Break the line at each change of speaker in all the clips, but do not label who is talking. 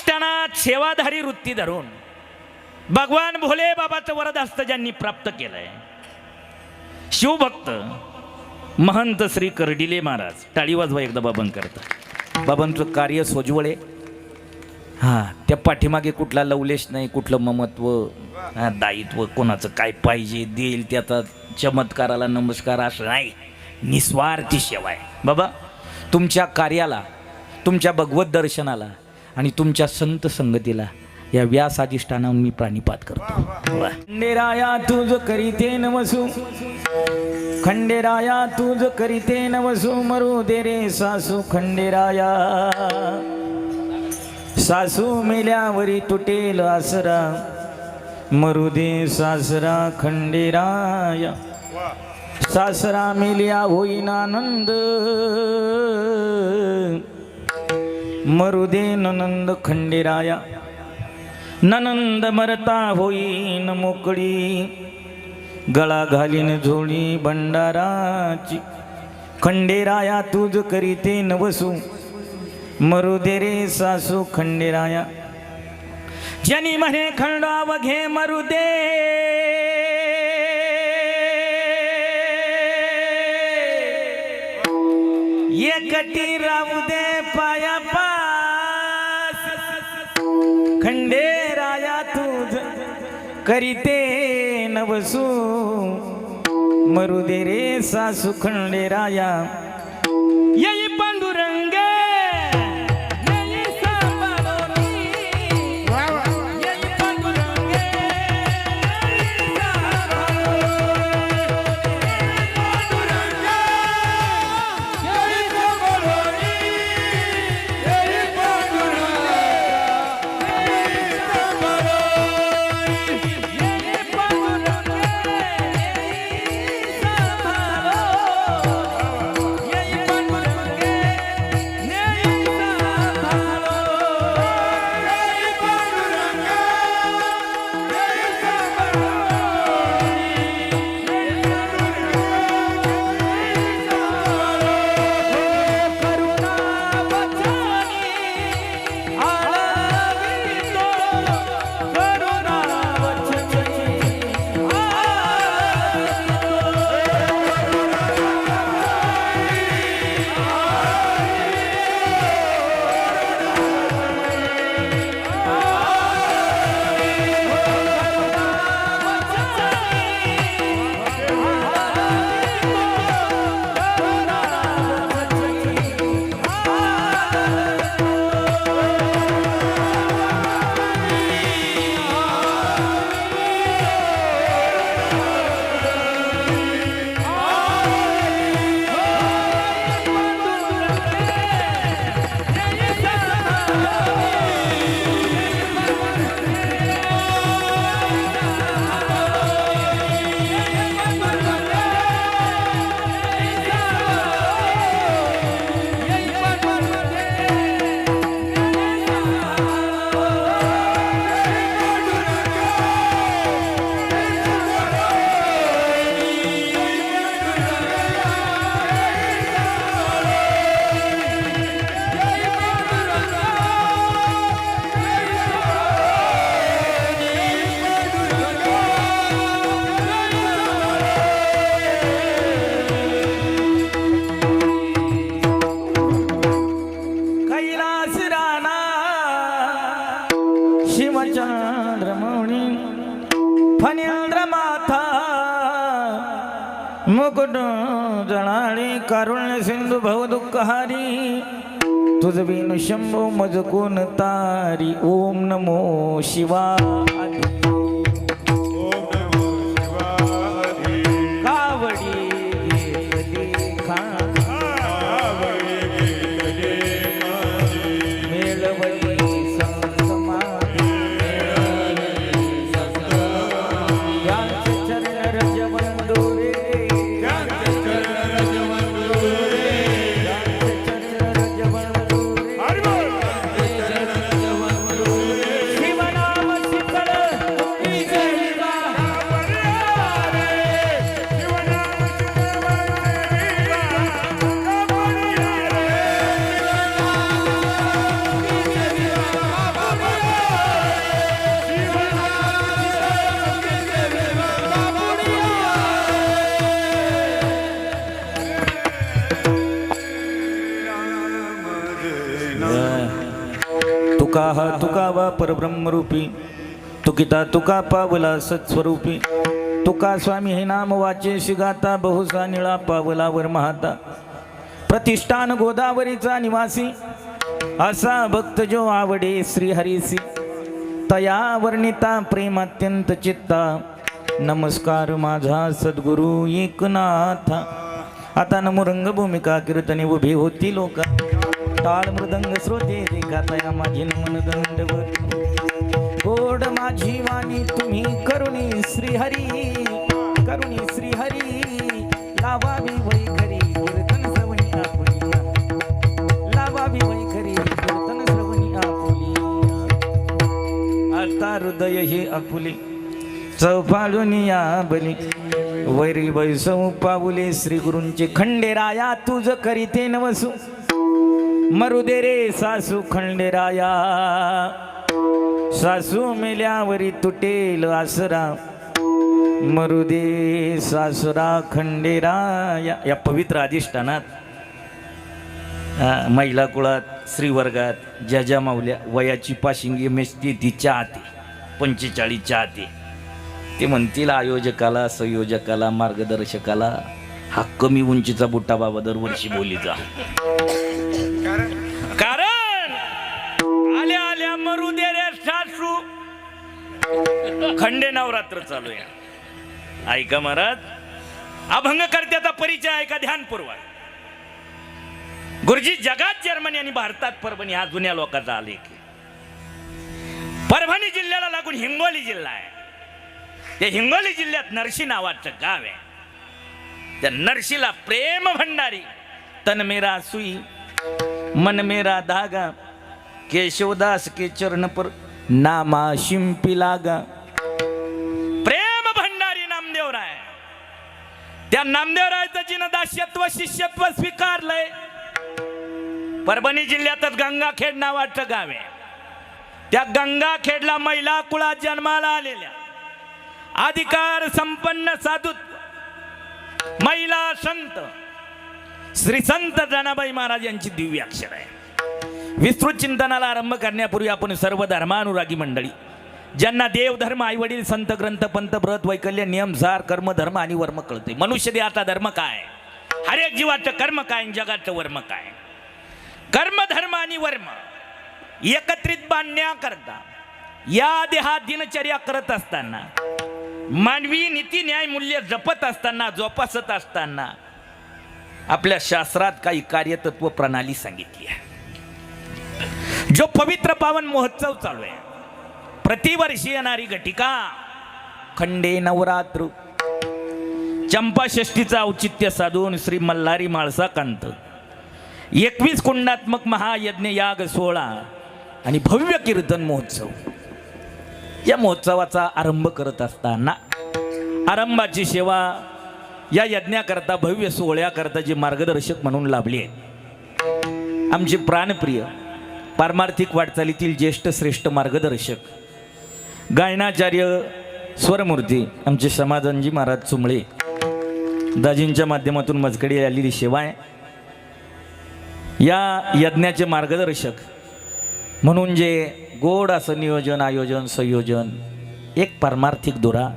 अधिष्ठानात सेवाधारी वृत्ती धरून भगवान भोले बाबाचं वरदहस्त ज्यांनी प्राप्त केलंय, शिवभक्त महंत श्री कर्डिले महाराज. टाळी वाजवा एकदा बाबांकरता. बाबांचं कार्य सोज्वळ आहे. हां, त्या पाठीमागे कुठला लवलेश नाही, कुठलं ममत्व, दायित्व, कोणाचं काय पाहिजे देईल त्याचा चमत्काराला नमस्कार असं नाही. निस्वार्थी सेवा आहे. बाबा तुमच्या कार्याला, तुमच्या भगवत दर्शनाला आणि तुमच्या संत संगतीला या व्यास अधिष्ठानावर मी प्राणिपात करतो. खंडेराया तुझ करीते नवसू, खंडेराया तुझ करीते नवसू, मरू दे रे सासू खंडेराया. सासू मेल्यावरी तुटेल आसरा, मरू दे सासरा खंडेराया. सासरा मेल्या होईन आनंद, मरू दे ननंद खंडेराया. ननंद मरता होईन मोकळी, गळा घालीन झोळी भंडाराची. खंडेराया तुझ करीते नवसू, मरू दे रे सासू खंडेराया. जनी म्हणे खंडाव घे मरू दे, एकटी राहू दे पाया पास. खंडेराया तुझ करीते नवसू, मरू दे रे सासू खंडेराया. येई पांडुरंग शिवचंद्रमौळी फणींद्र माथा मुकुट जळाळी कारुण्य सिंधू भव दुःखहारी तुझ बिनु शंभो मज कोण तारी. ओम नमो शिवाय. कावडी घेतली खा
शिवनाम शिखर
तुका हा तुकावा परब्रह्मरूपी तुकिता तुका पावला सत्स्वरूपी तुका स्वामी हे नाम वाचे शिगाता बहुसा निळा पावला वर महाता प्रतिष्ठान गोदावरीचा निवासी असा भक्त जो आवडे श्रीहरीसी तया वर्णिता प्रेम अत्यंत चित्ता नमस्कार माझा सद्गुरु एकनाथा. आता नमो रंगभूमिका कीर्तने उभी होती लोक टाळ मृदंग श्रोते देखातया माझी नमन दंडवत गोड माझी वाणी तुम्ही करुणी श्रीहरी लावावी वैखरी कीर्तन श्रवणी आपुली लावावी वैखरी कीर्तन श्रवणी आपुली आता हृदय हे आपुली चौफाळून या बली वैरी वैसव पाऊले श्री गुरूंचे खंडेराया तुझ करीते नवसू मरुदे रे सासू खंडेराया सासू मेल्यावरी तुटेल आसरा मरुदे सासरा खंडेराया. या पवित्र अधिष्ठानात महिला कुळात श्रीवर्गात ज्या ज्या माऊल्या वयाची पाशिंगी मेसती ती चाहते 45 चाहते ते म्हणतील आयोजकाला संयोजकाला मार्गदर्शकाला हा कमी उंचीचा बुट्टा बाबा दरवर्षी बोली जा. कारण आल्या आल्या मरुदे रे सासू खंडे नवरात्र चालू आहे. ऐका महाराज अभंगकर्त्याचा परिचय ऐका ध्यानपूर्वक. गुरुजी जगात जर्मनी आणि भारतात परभणी हा जुन्या लोकांचा आलेख. परभणी जिल्ह्याला लागून हिंगोली जिल्हा आहे. त्या हिंगोली जिल्ह्यात नरशी नावाचं गाव आहे. त्या नरशीला प्रेम भंडारी तन मेरा सुई मन मेरा धागा केशवदास के चरण पर नामा शिंपी लागा. प्रेम भंडारी नामदेवराय. त्या नामदेवरायचं जिनं दास्यत्व शिष्यत्व स्वीकारलंय. परभणी जिल्ह्यातच गंगाखेड नावाचं गाव आहे. त्या गंगाखेडला महिला कुळात जन्माला आलेल्या अधिकार संपन्न साधुत्व महिला संत श्री संत जनाबाई महाराज यांची दिव्य अक्षर आहे. विस्तृत चिंतनाला आरंभ करण्यापूर्वी आपण सर्व धर्मानुरागी मंडळी ज्यांना देव धर्म आई वडील संत ग्रंथ पंत व्रत वैकल्य नियम सार कर्म धर्म आणि वर्म कळते. मनुष्य देहाचा धर्म काय, हर एक जीवाचं कर्म काय, जगाचं वर्म काय. कर्म धर्म आणि वर्म एकत्रित बांधण्याकरता या देहात दिनचर्या करत असताना मानवी नीती न्याय मूल्य जपत असताना जोपासत असताना आपल्या शास्त्रात काही कार्यतत्व प्रणाली सांगितली आहे. जो पवित्र पावन महोत्सव चालू आहे प्रतिवर्षी येणारी घटिका खंडे नवरात्र चंपा षष्टीचं औचित्य साधून श्री मल्हारी माळसाकांत 21 कुंडात्मक महायज्ञ याग सोहळा आणि भव्य कीर्तन महोत्सव या महोत्सवाचा आरंभ करत असताना आरंभाची सेवा या यज्ञाकरता भव्य सोहळ्याकरता जे मार्गदर्शक म्हणून लाभले आहेत आमचे प्राणप्रिय पारमार्थिक वाटचालीतील ज्येष्ठ श्रेष्ठ मार्गदर्शक गायनाचार्य स्वरमूर्ती आमचे समाधानजी महाराज चुंबळे दाजींच्या माध्यमातून मजकडे आलेली सेवा आहे. या यज्ञाचे मार्गदर्शक म्हणून जे गोड असं नियोजन आयोजन संयोजन एक पारमार्थिक दोरा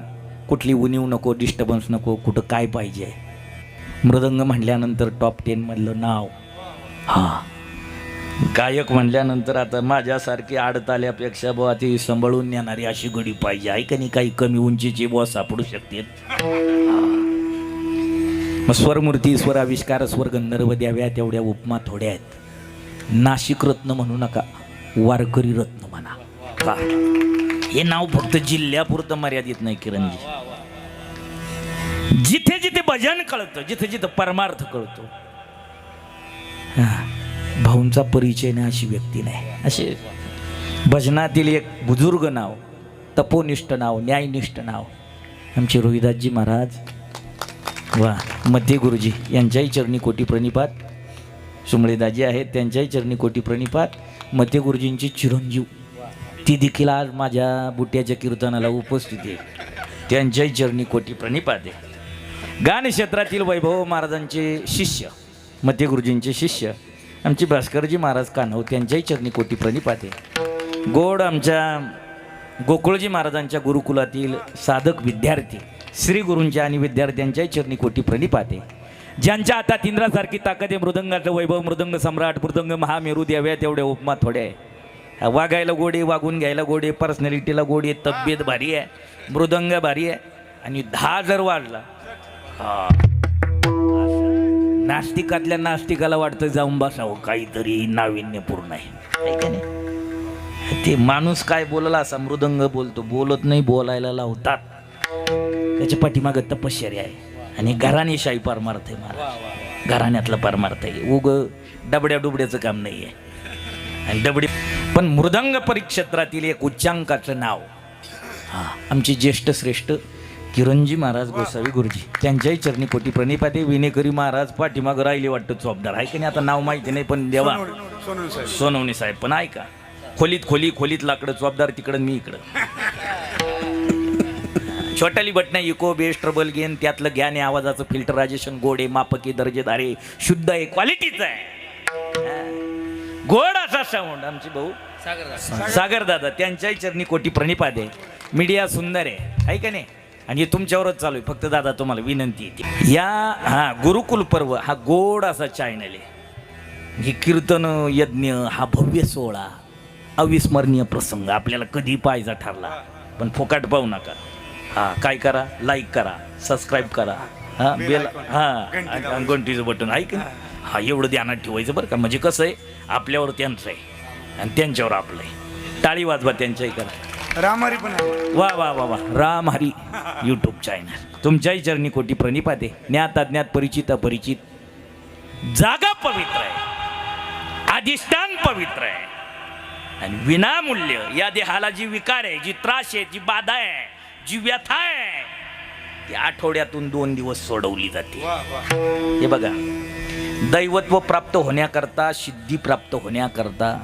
कुठली उणीव नको डिस्टर्बन्स नको कुठं काय पाहिजे. मृदंग म्हणल्यानंतर टॉप 10 मधलं नाव हां गायक म्हणल्यानंतर आता माझ्यासारखी आडताल्यापेक्षा बुवा ती सांभाळून नेणारी अशी गडी पाहिजे आहे का नाही. काही कमी उंचीची बुवा सापडू शकते. मग स्वरमूर्ती स्वर आविष्कार स्वर गंधर्व द्याव्या तेवढ्या उपमा थोड्या आहेत. नाशिक रत्न म्हणू नका वारकरी रत्न म्हणा. का हे नाव फक्त जिल्ह्यापुरतं मर्यादित नाही किरणजी. जिथे जिथे भजन कळतं जिथे जिथे परमार्थ कळतो भाऊंचा परिचय नाही अशी व्यक्ती नाही. असे भजनातील एक बुजुर्ग नाव तपोनिष्ठ नाव न्यायनिष्ठ नाव आमचे रोहिदासजी महाराज वा मध्य गुरुजी यांच्याही चरणी कोटी प्रणिपात. सुमळेदाजी आहेत त्यांच्याही चरणी कोटी प्रणिपात. मध्य गुरुजींची चिरंजीव ती देखील आज माझ्या बुट्याच्या कीर्तनाला उपस्थित आहे त्यांच्याही चरणी कोटी प्रणिपात आहे. गान क्षेत्रातील वैभव महाराजांचे शिष्य मध्य गुरुजींचे शिष्य आमची भास्करजी महाराज कान्हो त्यांच्याही चरणी कोटी प्रणिपाते. गोड आमच्या गोकुळजी महाराजांच्या गुरुकुलातील साधक विद्यार्थी श्री गुरूंच्या आणि विद्यार्थ्यांच्याही चरणी कोटी प्रणिपाते. ज्यांच्या हातात इंद्रासारखी ताकद आहे, मृदंगाचं वैभव, मृदंग सम्राट, मृदंग महामेरू द्याव्या तेवढ्या उपमा थोड्या आहे. वागायला गोडे, वागून घ्यायला गोडे, पर्सनॅलिटीला गोडे, तब्येत भारी आहे, मृदंग भारी आहे. आणि 10 जर वाजला नास्तिकातल्या नास्तिकाला वाटतं जाऊन बसावं, काहीतरी नाविन्यपूर्ण आहे का नाही. ते माणूस काय बोलला असा मृदंग बोलतो, बोलत नाही, बोलायला लावतात. त्याच्या पाठीमागं तपश्चर्या आहे आणि घराणे शाही पारमार्थ आहे. महाराज घराण्यातला पारमार्थ आहे, उग डबड्या डुबड्याचं काम नाही आहे. आणि डबडी पण मृदंग परिक्षेत्रातील एक उच्चांकाचं नाव आमचे ज्येष्ठ श्रेष्ठ किरणजी महाराज गोसावी गुरुजी त्यांच्याही चरणी कोटी प्रणिपाते. विनेकरी महाराज पाठीमागं राहिले वाटतं चोपदार आहे की नाही, आता नाव माहिती नाही पण देवा सोनवणे साहेब. पण ऐका, खोलीत लाकडं, चोपदार तिकडं, मी इकडं. छोटाली बटणं, इको बेस, ट्रबल गेन, त्यातलं ज्ञान आहे, आवाजाचं फिल्टर, राजेशन गोडे, मापकी, दर्जेदारे, शुद्ध आहे, क्वालिटीचं आहे, गोड असा साऊंड. आमचे भाऊ सागर दादा त्यांच्याही चरणी कोटी प्रणिपाते. मीडिया सुंदर आहे का नाही, आणि हे तुमच्यावरच चालू आहे. फक्त दादा तुम्हाला विनंती येते, या गुरुकुल पर्व हा गोड असा चॅनल आहे. हे कीर्तन यज्ञ हा भव्य सोहळा, अविस्मरणीय प्रसंग आपल्याला कधी पाहायचा ठरला. पण फोकाट पाहू नका. काय करा, लाईक करा, सबस्क्राईब करा, बेल घंटीचं बटन आहे की नाही, एवढं ध्यानात ठेवायचं बरं का. म्हणजे कसं आहे, आपल्यावर त्यांचं आहे आणि त्यांच्यावर आपलं आहे. टाळी वाजवा त्यांच्याही करा.
रामहरी पण
वा वा वा वा. रामहरी यूट्यूब चॅनल तुमच्याही चरणी कोटी प्रणिपाते. ज्ञात अज्ञात, परिचित अपरिचित, जागा पवित्र आहे, अधिष्ठान पवित्र आहे आणि विनामूल्य या देहाला जी विकार आहे, जी त्रास आहे, जी बाधा आहे, जी व्यथा आहे, ती आठवड्यातून 2 दिवस सोडवली जाते. हे बघा, दैवत्व प्राप्त होण्याकरता, सिद्धी प्राप्त होण्याकरता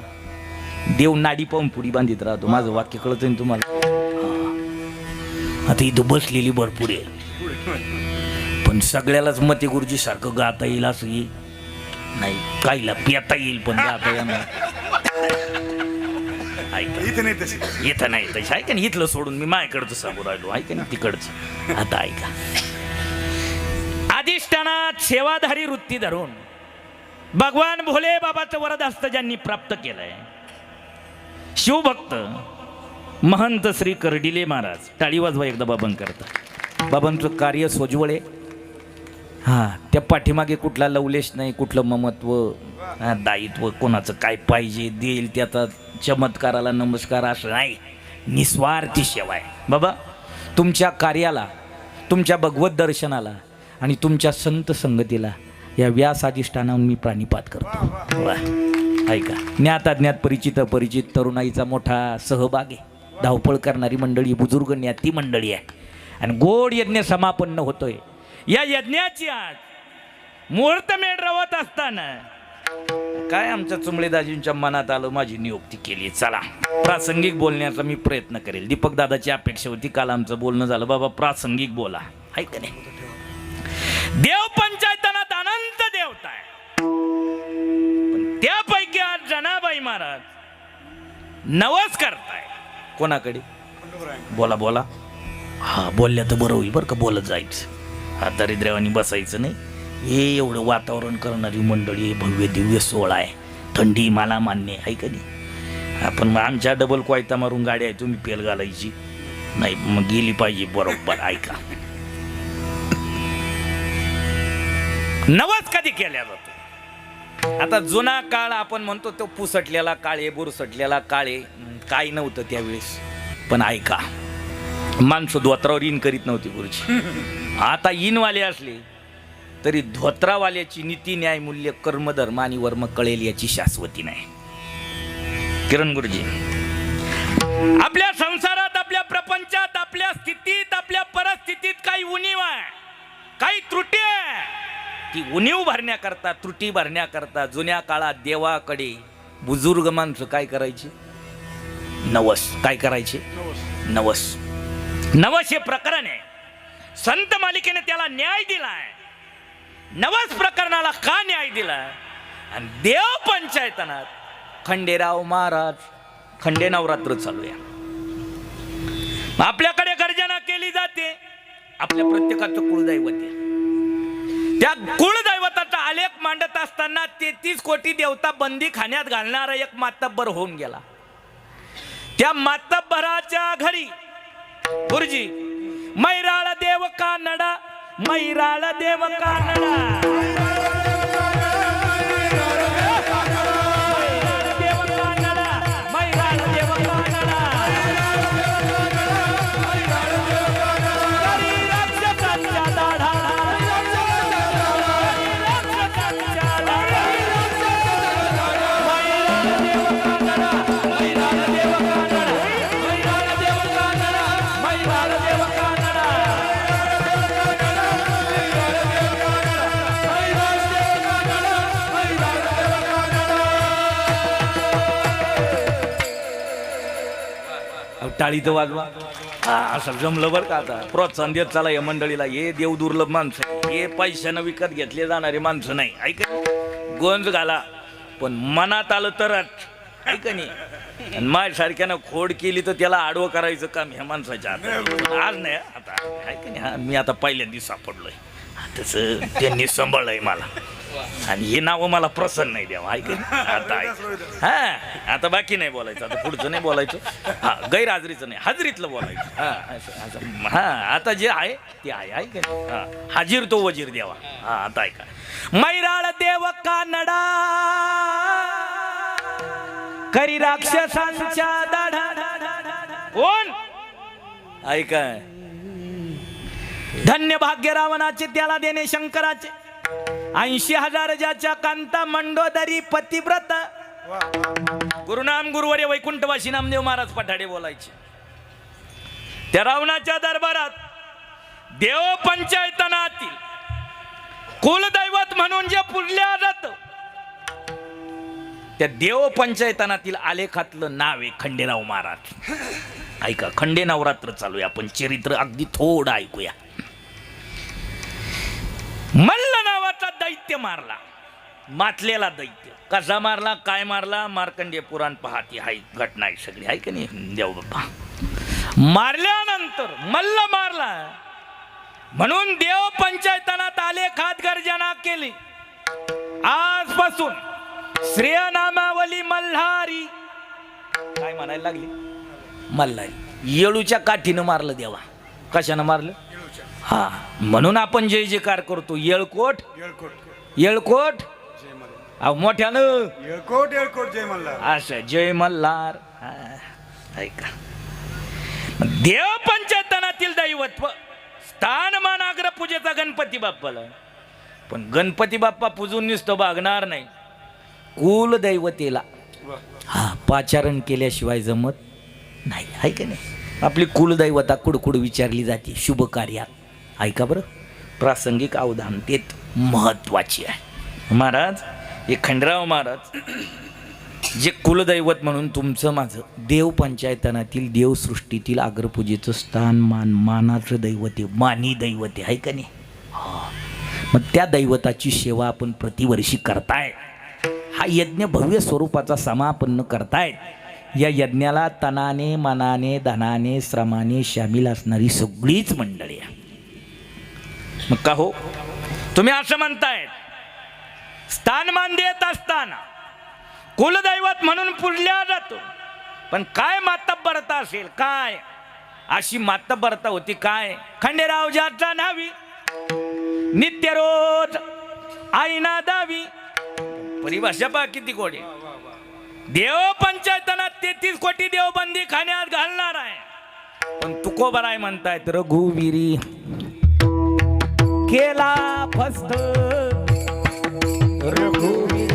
देव नाडी पाहून पुढी बांधित राहतो. माझं वाक्य कळतं ना तुम्हाला. आता इथं बसलेली भरपूर आहे, पण सगळ्यालाच मते गुरुजी सारखं गाता येईल असं नाही, काहीला पेता येईल पण गाता येणार इथं नाही तशी. ऐका ना, इथलं सोडून मी माझ्याकडचं सांगू राहिलो, ऐका ना तिकडचं. आता ऐका, अधिष्ठानात सेवाधारी वृत्ती धरून भगवान भोले बाबाचं वरद हस्त ज्यांनी प्राप्त केलंय, शिवभक्त महंत श्री कर्डिले महाराज. टाळी वाजवा एकदा बाबांकरता. बाबांचं कार्य सोज्वळ आहे. त्या पाठीमागे कुठला लवलेश नाही, कुठलं ममत्व, दायित्व, कोणाचं काय पाहिजे देईल त्याचा चमत्काराला नमस्कार असं नाही, निस्वार्थी सेवा आहे. बाबा तुमच्या कार्याला, तुमच्या भगवत दर्शनाला आणि तुमच्या संत संगतीला या व्यास अधिष्ठानाहून मी प्राणिपात करतो. वा, ऐका, ज्ञात अज्ञात, परिचित अपरिचित तरुणाईचा मोठा सहभाग आहे. धावपळ करणारी मंडळी, बुजुर्ग ज्ञाती मंडळी आहे आणि गोड यज्ञ समापन्न होतोय. या यज्ञाची आज मुहूर्तमेढ रवत असताना काय आमच्या चुंबळेदाजींच्या मनात आलं, माझी नियुक्ती केली. चला प्रासंगिक बोलण्याचा मी प्रयत्न करेल. दीपक दादाची अपेक्षा होती, काल आमचं बोलणं झालं, बाबा प्रासंगिक बोला, आहे का नाही. देव पंचायतनात अनंत देवता आहे, पण त्यापैकी आज जनाबाई महाराज नवस करताय. कोणाकडे? बोला बोला. बोलल्या तर बरं होईल बरं का, बोलत जायचं. दरिद्र्यावानी बसायचं नाही. हे एवढं वातावरण करणारी मंडळी, भव्य दिव्य सोहळा आहे, थंडी मला मान्य आहे का नाही. आपण आमच्या डबल कोयता मारून गाडी आहे, तुम्ही पेल घालायची नाही, मग गेली पाहिजे बरोबर. ऐका, नवस कधी केल्या जातो. आता जुना काळ आपण म्हणतो तो पुसटलेला काळे, बुरसटलेला काळे, काय नव्हतं त्यावेळेस. पण ऐका, माणसं धोत्रावर इन करीत नव्हती गुरुजी. आता इनवाले असले तरी धोत्रावाल्याची नीती, न्याय, मूल्य, कर्मधर्म आणि वर्म कळेल याची शाश्वती नाही. किरण गुरुजी, आपल्या संसारात, आपल्या प्रपंचात, आपल्या स्थितीत, आपल्या परिस्थितीत काही उणीव आहे, काही त्रुटी आहे. ती उणीव भरण्याकरता, त्रुटी भरण्याकरता जुन्या काळात देवाकडे बुजुर्ग माणसं काय करायचे? नवस. काय करायचे? नवस. नवस हे प्रकरण आहे. संत मालिकेने त्याला न्याय दिलाय. नवस प्रकरणाला का न्याय दिला? आणि देव पंचायतनात खंडेराव महाराज खंडे नवरात्र चालू आहे. आपल्याकडे गर्जना केली जाते. आपल्या प्रत्येकाचं कुळदैवत आहे. त्या कुळदैवताचा आलेख मांडत असताना 33 कोटी देवता बंदी खाण्यात घालणारा एक मातब्बर होऊन गेला. त्या मातब्बराच्या घरी गुरुजी मैराळ देव कानडा, मैराळ देव कानडा, टाळी तर वाजवा. असं जमलं बरं का. आता प्रोत्साहन देत चला या मंडळीला. हे देव दुर्लभ माणसं, हे पैशानं विकत घेतले जाणारे माणसं नाही. ऐका गोंज घाला पण मनात आलं तरच. ऐका नाही माझ्यासारख्यानं खोड केली तर त्याला आडवं करायचं काम ह्या माणसाच्या हातात आज नाही. आता ऐका नाही हा मी आता पहिल्यांदा सापडलोय तसं त्यांनी सांभाळलंय मला. आणि हे नाव मला प्रसन्न नाही द्यावं. ऐक आता हा आता बाकी नाही बोलायचं. आता पुढचं नाही बोलायचं. हा गैरहाजरीचं नाही हाजरीतलं बोलायचं. हा आता जे आहे ते आहे. ऐक हा हाजीर तो वजीर द्यावा. हा आता ऐका मैराळ देव कानडा करी राक्षसांच्या दाढा. कोण ऐका धन्य भाग्य रावणाचे त्याला देणे शंकराचे. 80,000 ज्याच्या कांता मंडोदरी पतिव्रत. गुरुनाम गुरुवर्य वैकुंठवासी नामदेव महाराज पठाडे बोलायचे. त्या रावणाच्या दरबारात देव पंचायतनातील कुलदैवत म्हणून जे पूजल्या जात त्या देव पंचायतनातील आलेखातलं नाव आहे खंडेराव महाराज. ऐका खंडे नवरात्र चालू आहे. आपण चरित्र अगदी थोडं ऐकूया. मल्ल नावाचा दैत्य मारला. मातलेला दैत्य कसा मारला काय मारला मार्कंडेय पुराण पाहती हाय घटना आहे सगळी. आहे का नाही देव बाप्पा. मारल्यानंतर मल्ल मारला म्हणून देव पंचायतनात आलेखात गर्जना केली. आजपासून श्रेय नामावली मल्हारी. काय म्हणायला लागली मल्हारी. येळूच्या काठीनं मारलं देवा. कशानं मारलं. हा म्हणून आपण जय जयकार करतो. येळकोट येळकोट अहो मोठ्यानं
येळकोट येळकोट जय मल्हार.
असं जय मल्हार. ऐका देव पंचायतनातील दैवत्व स्थानमान अग्र पूजेचा गणपती बाप्पाला. पण गणपती बाप्पा पूजून नुसतं भागणार नाही. कुल दैवतेला हा पाचारण केल्याशिवाय जमत नाही. आहे का नाही. आपली कुलदैवता कुडकुड विचारली जाते शुभ कार्यात. ऐका बरं प्रासंगिक अवधान तेच महत्वाची आहे. महाराज हे खंडराव महाराज जे कुलदैवत म्हणून तुमचं माझं देव पंचायतनातील देवसृष्टीतील अग्रपूजेचं स्थान मानाचं दैवत आहे. मानी दैवत आहे का नाही. मग त्या दैवताची सेवा आपण प्रतिवर्षी करताय. हा यज्ञ भव्य स्वरूपाचा समापन्न करतायत. या यज्ञाला तनाने मनाने धनाने श्रमाने शामिल असणारी सगळीच मंडळी आहे. मग का हो तुम्ही असं म्हणताय स्थानमान देत असताना कुलदैवत म्हणून पूजल्या जातो. पण काय मातब्बरता असेल काय अशी मातब्बरता होती काय. खंडेराव ज्याचा नावी नित्य रोज आईना दावी. परिभाषा पा किती कोडी. देव पंचायतनात 33 कोटी देवबंदी खाण्यात घालणार आहे. पण तुकोबराय म्हणतायत रघुवीरी केला फस्त. रघुवीरी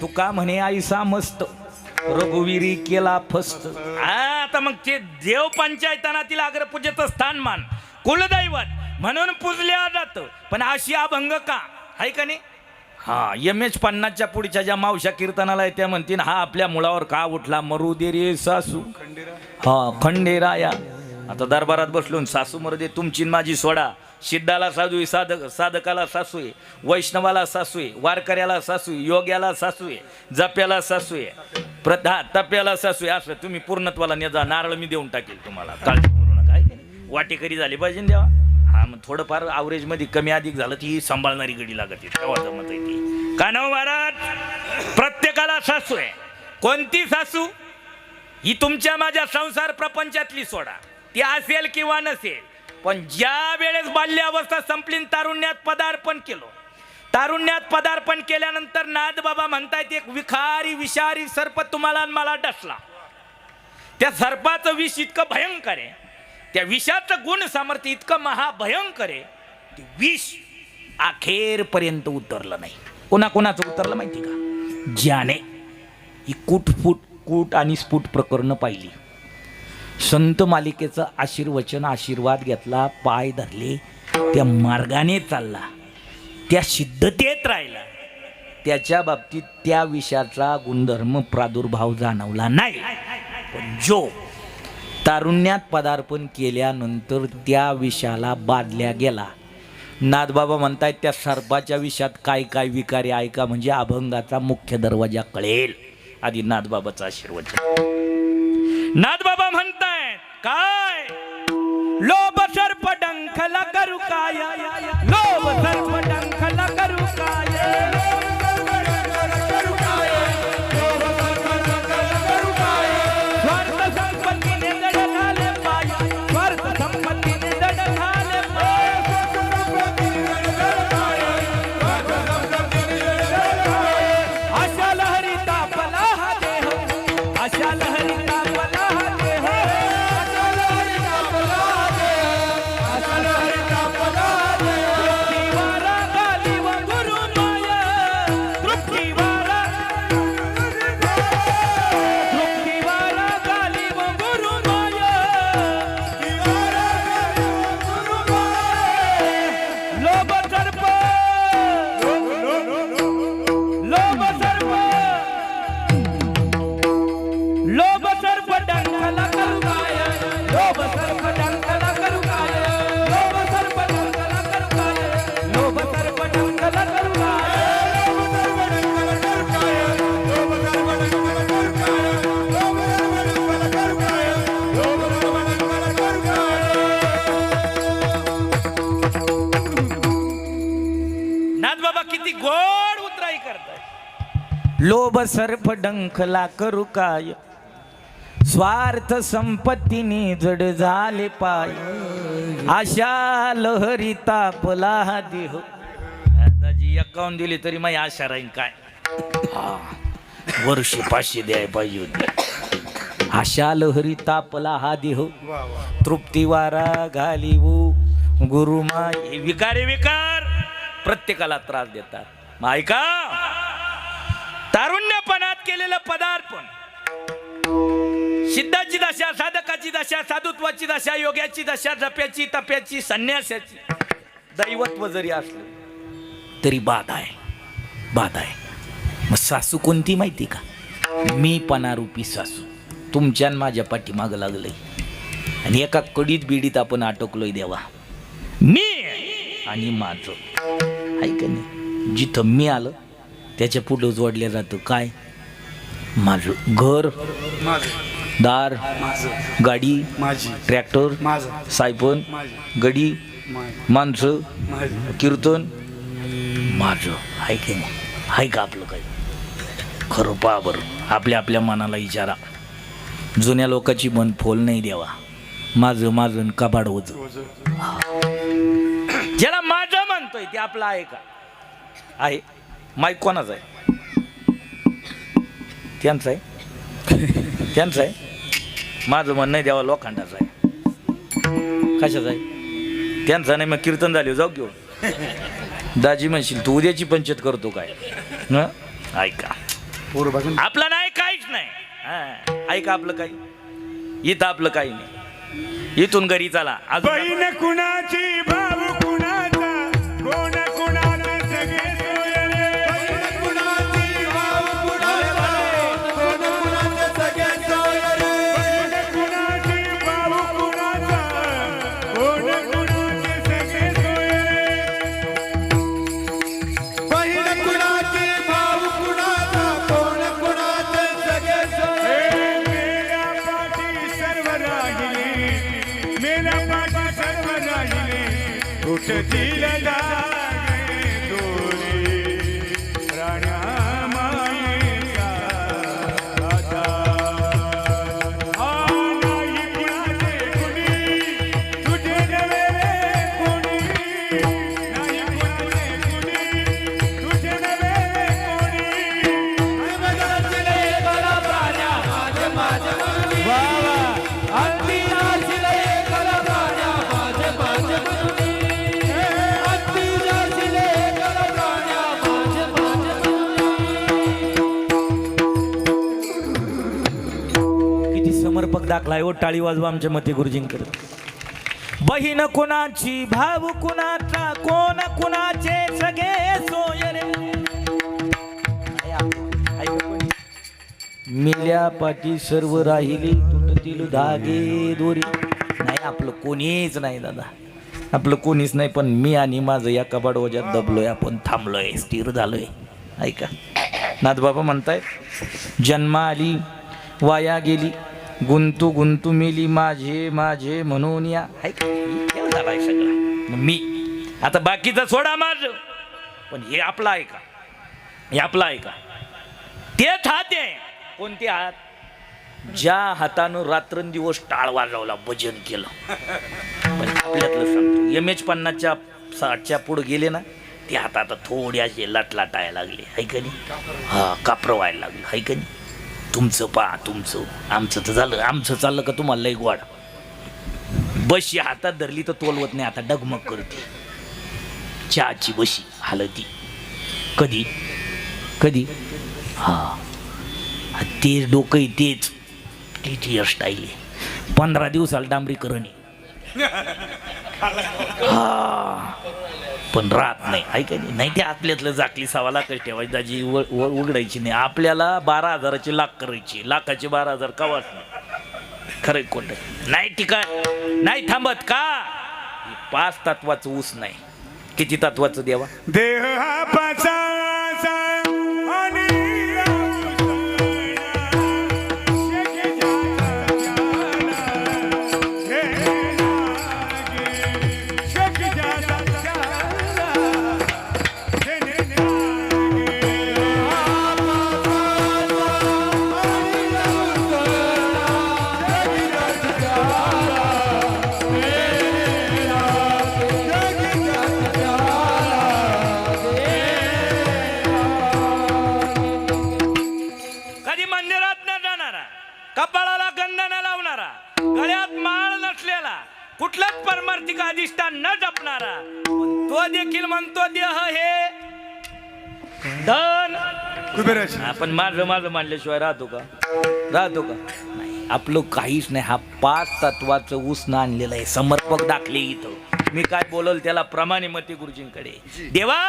तुका म्हणे आईसा मस्त रघुवीरी केला फस्त. आता मग ते देव पंचायतनातील अग्रपूजेचं स्थानमान कुलदैवत म्हणून पूजल्या जातं. पण अशी अभंग का आहे का नाही. हा MH50च्या पुढच्या ज्या मावशा कीर्तनाला आहे त्या म्हणतील हा आपल्या मुळावर का उठला मरू दे रे सासू हा खंडेराया. आता दरबारात बसलून सासू मरू दे तुमची माझी सोडा. सिद्धाला साधू आहे, साधकाला सासू आहे, वैष्णवाला सासू आहे, वारकऱ्याला सासू आहे, योग्याला सासू आहे, जप्याला सासू आहे, तप्याला सासू आहे. असं तुम्ही पूर्णत्वाला नेजा. नारळ मी देऊन टाकेल तुम्हाला, काळजी करू नका. वाटेकरी झाली पाहिजे ना देवा. हा मग थोडंफार ॲव्हरेजमध्ये कमी अधिक झालं ती सांभाळणारी गडी लागते तेव्हा जमत आहे ती. का नाव महाराज प्रत्येकाला सासू आहे. कोणती सासू ही तुमच्या माझ्या संसार प्रपंचातली सोडा ती असेल किंवा नसेल, पण ज्या वेळेस बाल्यावस्था संपली तारुण्यात पदार्पण केलं, तारुण्यात पदार्पण केल्यानंतर नाथ बाबा म्हणतायत एक विखारी विषारी सर्प तुम्हाला आणि मला डसला. त्या सर्पाचं विष इतकं भयंकर आहे, त्या विषाचं गुण सामर्थ्य इतकं महाभयंकर आहे, ते विष अखेरपर्यंत उतरलं नाही. कोणाकोणाचं उतरलं माहिती का? ज्याने ही कूट आणि स्फुट प्रकरणं पाहिली, संत मालिकेचं आशीर्वचन आशीर्वाद घेतला, पाय धरले, त्या मार्गाने चालला, त्या सिद्धतेत राहिला, त्याच्या बाबतीत त्या विषयाचा गुणधर्म प्रादुर्भाव जाणवला नाही. पण जो तारुण्यात पदार्पण केल्यानंतर त्या विषयाला बादल्या गेला, नाथबाबा म्हणतायत त्या सर्पाच्या विषयात काय काय विकारी ऐका म्हणजे अभंगाचा मुख्य दरवाजा कळेल. आधी नाथबाबाचा आशीर्वचन. नाथबाबा म्हणतायत काय? लोभ सर्प डंखला करू काय, लोभ सर्प डंखला करू काय, स्वार्थ संपत्तीने दड घाले पाय, स्वार्थ संपत्तीने दड घाले पाय, अशा लहरी तापला हा देह, अशा लहरी तापला हा देह, तृप्तीवारा गाली व गुरु माया, तृप्तीवारा गाली व गुरु माया, लोभ सर्प, लोभ सर्प, लोभ सर्प डंखला करू काय, लोभ सर्प डंखला करू काय, लोभ सर्प डंखला करू काय, लोभ सर्प डंखला करू नाथ बाबा किती गोड उतराई करतात. लोभ सर्प डंखला करू काय, स्वार्थ संपत्तीने जड झाले पाय, अशा लहरी तापला हा देह. दादाजी 51 दिली तरी माझी आशा राहील काय. वर्ष 500 द्याय पाहिजे होती. अशा लहरी तापला हा देह, तृप्तीवारा घाली वो गुरुमाई. विकारे विकार प्रत्येकाला त्रास देतात. मग ऐका, तारुण्यपणात केलेलं पदार्पण, सिद्धाची दशा, साधकाची दशा, साधुत्वाची दशा, योग्याची दशा, जप्याची, तप्याची, संन्यासाची, दैवत्व जरी असलं तरी बाधा आहे, बाधा आहे. मग सासू कोणती माहिती का? मी पणारूपी सासू तुमच्या माझ्या पाठीमागं लागलंय आणि एका कडीत बिडीत आपण अटकलोय देवा. मी आणि माझं ऐक नाही, जिथं मी आलं त्याच्या पुढं जोडल्या जातं काय? माझं घर, दार, गाडी, ट्रॅक्टर, सायपन, गडी, माणसं, कीर्तन, माझं आहे की नाही? आहे का आपलं काही? खरं पहा बरं, आपल्या आपल्या मनाला विचारा. जुन्या लोकांची मन फोल नाही देवा. माझं माझं कबाड होत. ज्याला माझं म्हणतोय ते आपलं आहे का? आहे. माईक कोणाचा आहे? त्यांचं आहे, त्यांचं आहे. माझं म्हणणं नाही देवा लोखंडाचं आहे. कशाचं आहे? त्यांचं नाही. मग कीर्तन झाले जाऊ घेऊन. दाजी म्हणशील तू उद्याची पंचायत करतो काय? न ऐका, आपलं नाही काहीच नाही. ऐका, आपलं काही इथं आपलं काही नाही. इथून घरी चला.
बहीण कुणाची भाऊ कुणाचा, कोण कुणाला सगळे सोयरे. तुटतील जागे दोरी राण्या मायेचा आधार. नाही कुणाचे कुणी तुझे नवे कोणी, नाही कुणाचे कुणी तुझे नवे
किती समर्पक दाखला आहे. टाळी वाजवा आमच्या मते गुरुजींकडे. बहीण कुणाची, भाऊ कुणाचा, कोण कुणाचे सगळे सोयरे. मिल्या पाठी सर्व राहिली, तुटतील धागे दोरी. नाही आपलं कोणीच नाही दादा, आपलं कोणीच नाही. पण मी आणि माझं या कबाडवजात दबलोय, आपण थांबलोय, स्थिर झालोय. ऐका नाथबाबा म्हणतायत, जन्मा आली वाया गेली, गुंतू गुंतू मेली, माझे माझे म्हणून या. ऐका झालाय सगळं. मग मी आता बाकीचा सोडा माझ, पण हे आपलं ऐका, हे आपलं ऐका. तेच हात आहे. कोणते हात? ज्या हातानं रात्रंदिवस टाळ वाजवला, भजन केलं. पण आपल्यातलं सांगतो, MH50च्या 60च्या पुढे गेले ना, ते हात आता थोडी असे लाटलाटायला लागले. हाय का नाही? हा, कापरं व्हायला लागलं. हाय का नाही? तुमचं पहा, तुमचं, आमचं तर झालं. आमचं चाललं का तुम्हाला लई गोड. बशी हातात धरली तर तोलवत नाही, आता डगमग करते. चहाची बशी हलती. कधी कधी हा, तेच डोकं, तेच तीच हेअरस्टाईल आहे. 15 दिवसाला डांबरीकरण आहे. हा, पण राहत नाही. ऐका नाही, ते आपल्यातलं जाकली 6 लाखच ठेवायची, दाजी उघडायची नाही. आपल्याला 12,000ची लाख करायची. लाखाचे 12,000 कवाच नाही. खरं खोटं नाही. ठिकाण नाही थांबत का? 5 तत्वाचं ऊस नाही. किती तत्वाचं देवा?
देह हा पाचा आणि
कपाळाला गंध न लावणारा, गळ्यात माळ नसलेला, कुठलंच परमार्थिक अधिष्ठान न जपणारा, तो देखील म्हणतो देह हे धन. आपण माझं माझं मानल्याशिवाय राहतो का? राहतो का? नाही. आपलं काहीच नाही. हा 5 तत्वाचं ऊसनं आणलेलं आहे. समर्पक दाखले इथं. मी काय बोलल त्याला प्रमाणे मते गुरुजींकडे. देवा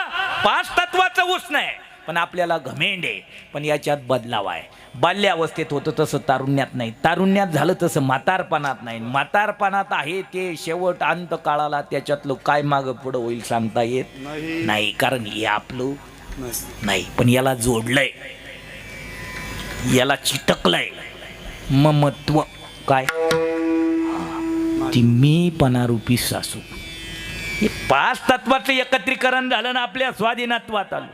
5 तत्वाचं ऊस नाही, पण आपल्याला घमेंड आहे. पण याच्यात बदलाव आहे. बाल्यावस्थेत होतं तसं तारुण्यात नाही, तारुण्यात झालं तसं म्हातारपणात नाही, म्हातारपणात आहे ते शेवट अंत काळाला. त्याच्यातलं काय मागं पुढं होईल सांगता येत नाही. कारण हे आपलं नाही, पण याला जोडलंय, याला चिटकलंय ममत्व. काय? ती मीपणारूपी सासू. हे 5 तत्वाचं एकत्रीकरण झालं ना, आपल्या स्वाधीनत्वात आलं.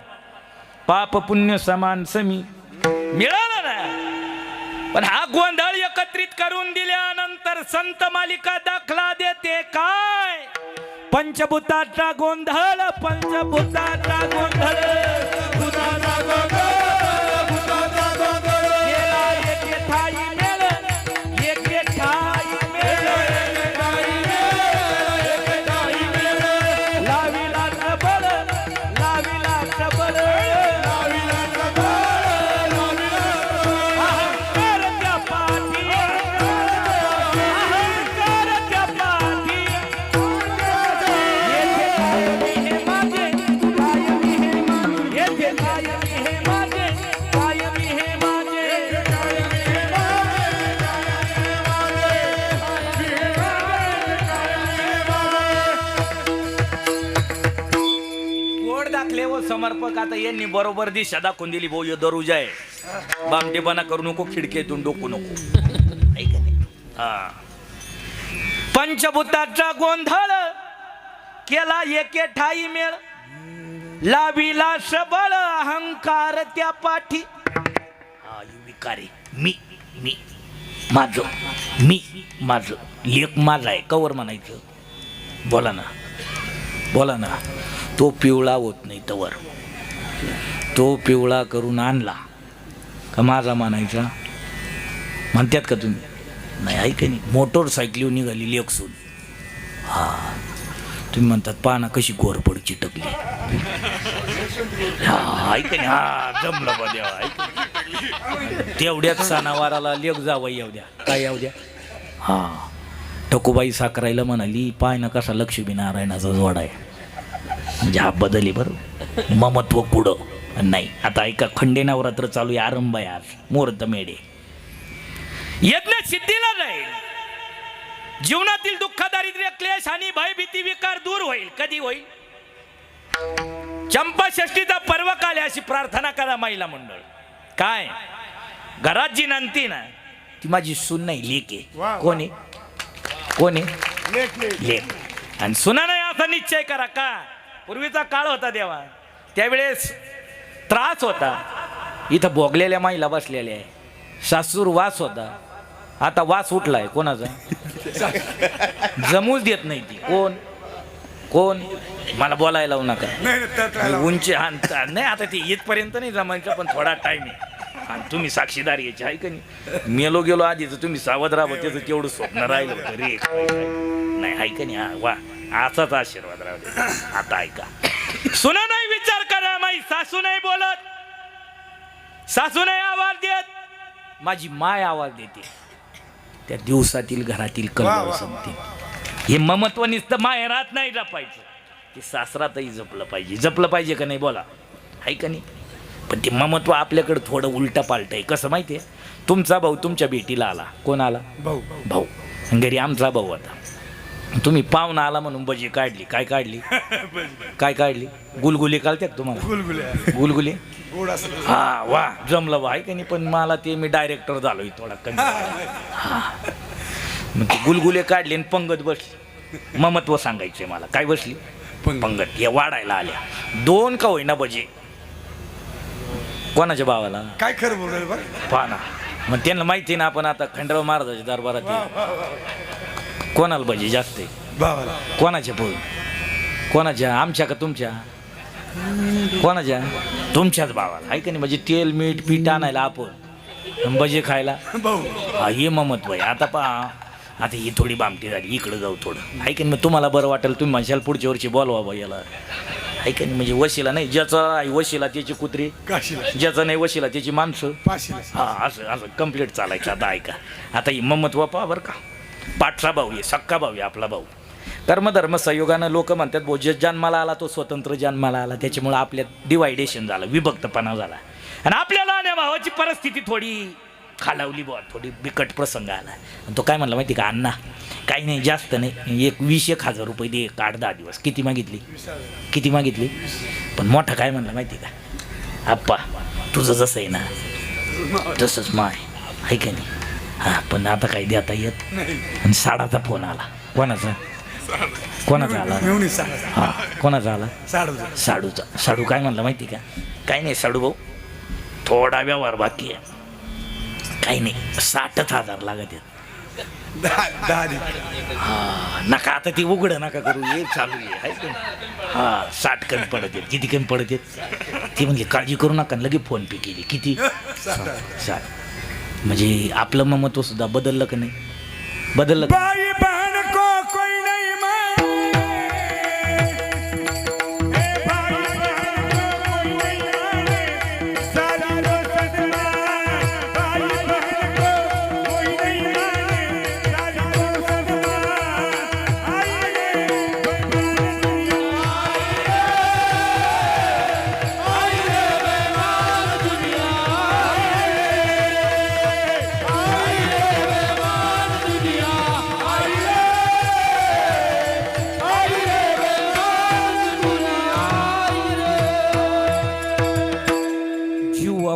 पाप पुण्य समान समी मिळालं ना. पण हा गोंधळ एकत्रित करून दिल्यानंतर संत मालिका दाखला देते काय? पंचभूताचा गोंधळ, पंचभूताचा गोंधळ, भूताचा गोंधळ, भूताचा गोंधळ. गेला एके ठाई मेळ, एके ठाई मेळ, एके ठाई मेळ. लाविला सबळ, लाविला सबळ, लाविला सबळ, लाविला सबळ. अहंकार त्या पाठी, अहंकार त्या पाठी. समर्पक आता यांनी बरोबर दिशा दाखवून दिली. भाऊ दरुजा आहे, बामटेपणा करू नको, खिडकीतून डोकू नको. ऐका नाही. हा, पंचभूताचा गोंधळ केला एके ठाई मेळ लाविला सबळ अहंकार त्या पाठी विकारी मी माझं लेख माझा आहे कवर म्हणायचं बोला ना तो पिवळा होत नाही तवर तो पिवळा करून आणला का माझा म्हणायचा म्हणतात का तुम्ही नाही ऐका नाही मोटरसायकलीवर निघाली लेखसून हा तुम्ही म्हणतात पाना कशी गोरपड चिटकली हा ऐका नाही हा जमलं बा देवा ऐका तेवढ्याच सणावाराला लेख जावं येऊ द्या काय येऊ द्या हा ठकूबाई साकरायला म्हणाली पाय ना कसा लक्ष्मीनारायणाचा जोडा आहे म्हणजे हा बदली बरं ममत्व कुडं नाही आता ऐका खंडे नवरात्र चालू आहे आरंभ आहे आज मुहूर्त मेढे यज्ञ सिद्धीला जाईल जीवनातील दुःख दारिद्र्य क्लेश आणि भयभीती विकार दूर होईल कधी होईल चंपा षष्टीचा पर्व काले अशी प्रार्थना करा महिला मंडळ काय घरात जी नांदती ना ती माझी सून नाही लेक आहे कोणी लेक आणि सुना नाही असा निश्चय करा का पूर्वीचा काळ होता देवा त्यावेळेस त्रास होता इथं भोगलेल्या महिला बसलेल्या आहे सासूर वास होता आता वास उठलाय कोणाचा जमूच देत नाही ती कोण मला बोलायला लावू नका उंची नाही आता ती इथपर्यंत नाही जमायचं पण थोडा टाइम आहे आणि तुम्ही साक्षीदार यायची आहे का नाही मेलो गेलो आधीच तुम्ही सावध राहा त्याचं केवढं स्वप्न राहिलं होतं रे नाही आहे का नाही हा वा असाच आशीर्वाद राहू आता ऐका सुना नाही विचार करा माई सासू नाही बोलत सासू नाही आवाज देत माझी माय आवाज देते त्या दिवसातील घरातील कलह संपते हे ममत्व नुसतं माहेरात नाही जपायचं ते सासरातही जपलं पाहिजे का नाही बोला आहे का नाही पण ते ममत्व आपल्याकडे थोडं उलटं पालट आहे कसं माहिती आहे तुमचा भाऊ तुमच्या भेटीला आला कोण आला भाऊ घरी आमचा भाऊ होता तुम्ही पाहुणा आला म्हणून भजी काढली काय काढली गुलगुली काढतात तुम्हाला गुलगुली हा वा जमलं वा आहे का नाही पण मला ते मी डायरेक्टर झालोय थोडा कमी हा मग ते गुलगुले काढले आणि पंगत बसली ममत्व सांगायचंय मला काय बसली पंगत हे वाढायला आल्या 2 का होईना भजी कोणाच्या भावाला
काय खरं बोल
पाना मग त्यांना माहिती ना आपण आता खंडराव महाराजाच्या दरबारात कोणाला भजी जास्त आहे कोणाच्या पोळी कोणाच्या आमच्या का तुमच्या कोणाच्या तुमच्याच भावाला आहे का नाही म्हणजे तेल मीठ पीठ आणायला आपण भजी खायला हा हे ममत्व आहे आता पहा आता ही थोडी बामटी झाली इकडं जाऊ थोडं आहे की नाही मग तुम्हाला बरं वाटेल तुम्ही म्हणशाल पुढच्या वर्षी बोलवा बा याला आहे की नाही म्हणजे वशीला नाही ज्याचा आहे वशीला त्याची कुत्री ज्याचा नाही वशीला त्याची माणसं हा असं कम्प्लीट चालायचं आता ऐका आता ही ममत्व पहा बरं का पाठचा भाऊ आहे सक्का भाऊ आहे आपला भाऊ कर्मधर्म संयोगानं लोक म्हणतात भाऊ जे जन्माला आला तो स्वतंत्र जन्माला आला त्याच्यामुळं आपल्यात डिवायडेशन झालं विभक्तपणा झाला आणि आपल्याला आणि भावाची परिस्थिती थोडी खालावली बुवा थोडी बिकट प्रसंग आला आणि तो काय म्हणला माहिती का अण्णा काही नाही जास्त नाही 20,000 रुपये दे 8-10 दिवस किती मागितली पण मोठा काय म्हणला माहिती का आप्पा तुझं जसं आहे ना तसंच माय आहे का नाही हां पण आता काही देता येत आणि साडाचा फोन आला कोणाचा आला हां कोणाचा आला साडूचा काय म्हणला माहिती का काही नाही साडू भाऊ थोडा व्यवहार बाकी आहे काही नाही 60,000 लागत आहेत हा नका आता ती उघड नका करू हे चालू आहे हा 60 कमी पडत आहेत किती कमी पडत आहेत ती म्हणजे काळजी करू नका लगे फोन पे केली किती 60 म्हणजे आपलं ममत्व सुद्धा बदललं का नाही बदललं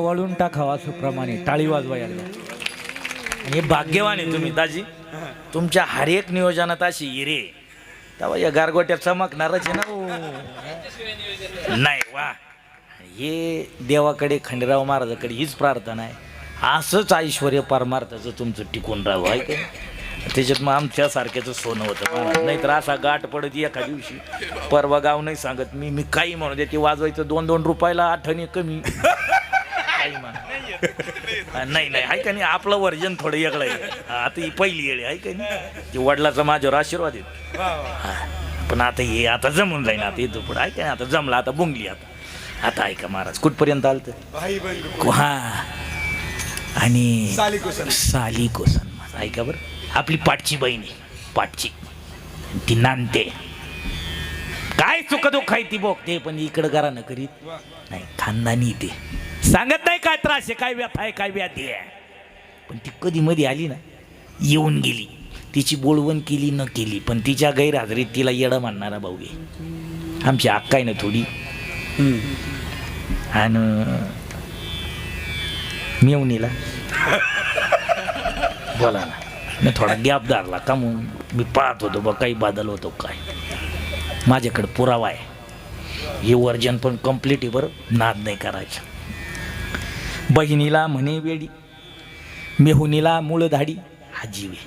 वाळून टाकावा असं प्रमाणे टाळी वाजवायला हे भाग्यवान आहे तुम्ही दाजी तुमच्या हर एक नियोजनात अशी हिरे तेव्हा या गारगोट्यात चमकणारच आहे ना हो. नाही वा, हे देवाकडे खंडेराव महाराजाकडे हीच प्रार्थना आहे, असंच ऐश्वर परमार्थाचं तुमचं टिकून राहावं आहे का. त्याच्यात मग आमच्यासारख्याचं सोनं होतं महाराज. नाहीतर असा गाठ पडत एका दिवशी. परवा गाव नाही सांगत मी काही म्हणू दे, ते वाजवायचं 2-2 रुपयाला आठवणी कमी काही म्हणा. नाही नाही आहे का नाही, आपलं वर्जन थोडं वेगळं आहे. आता ही पहिली येळी आहे का नाही, ती वडिलाचा माझ्यावर आशीर्वाद येत. पण आता हे आता जमून जाईन, आता येतो पुढं आहे का नाही, आता जमला, आता बुंगली. आता ऐका महाराज कुठपर्यंत आलं तर हा, आणि साली कोसन ऐका बरं, आपली पाठची बहीण आहे, पाठची ती नांदते, काय सुख दुःख आहे ती बोगते, पण इकडं करा न करीत नाही, खानदानी ते सांगत नाही काय त्रास आहे, काय व्यथा आहे, काय व्याधी आहे. पण ती कधी मध्ये आली ना, येऊन गेली, तिची बोलवण केली न केली, पण तिच्या गैरहजेरीत तिला येडं मानणारा भाऊ आहे. आमची अक्का आहे ना थोडी, आणि मेवणीला बोला ना, मी थोडा गॅप धरला का म्हणून मी पाहत होतो बा काही बदल होतो काय. माझ्याकडे पुरावा आहे, हे वर्जन पण कम्प्लीट आहे बरं, नाद नाही करायचं. बहिणीला म्हणे वेडी, मेहुनीला मूळ धाडी, हा जीव आहे.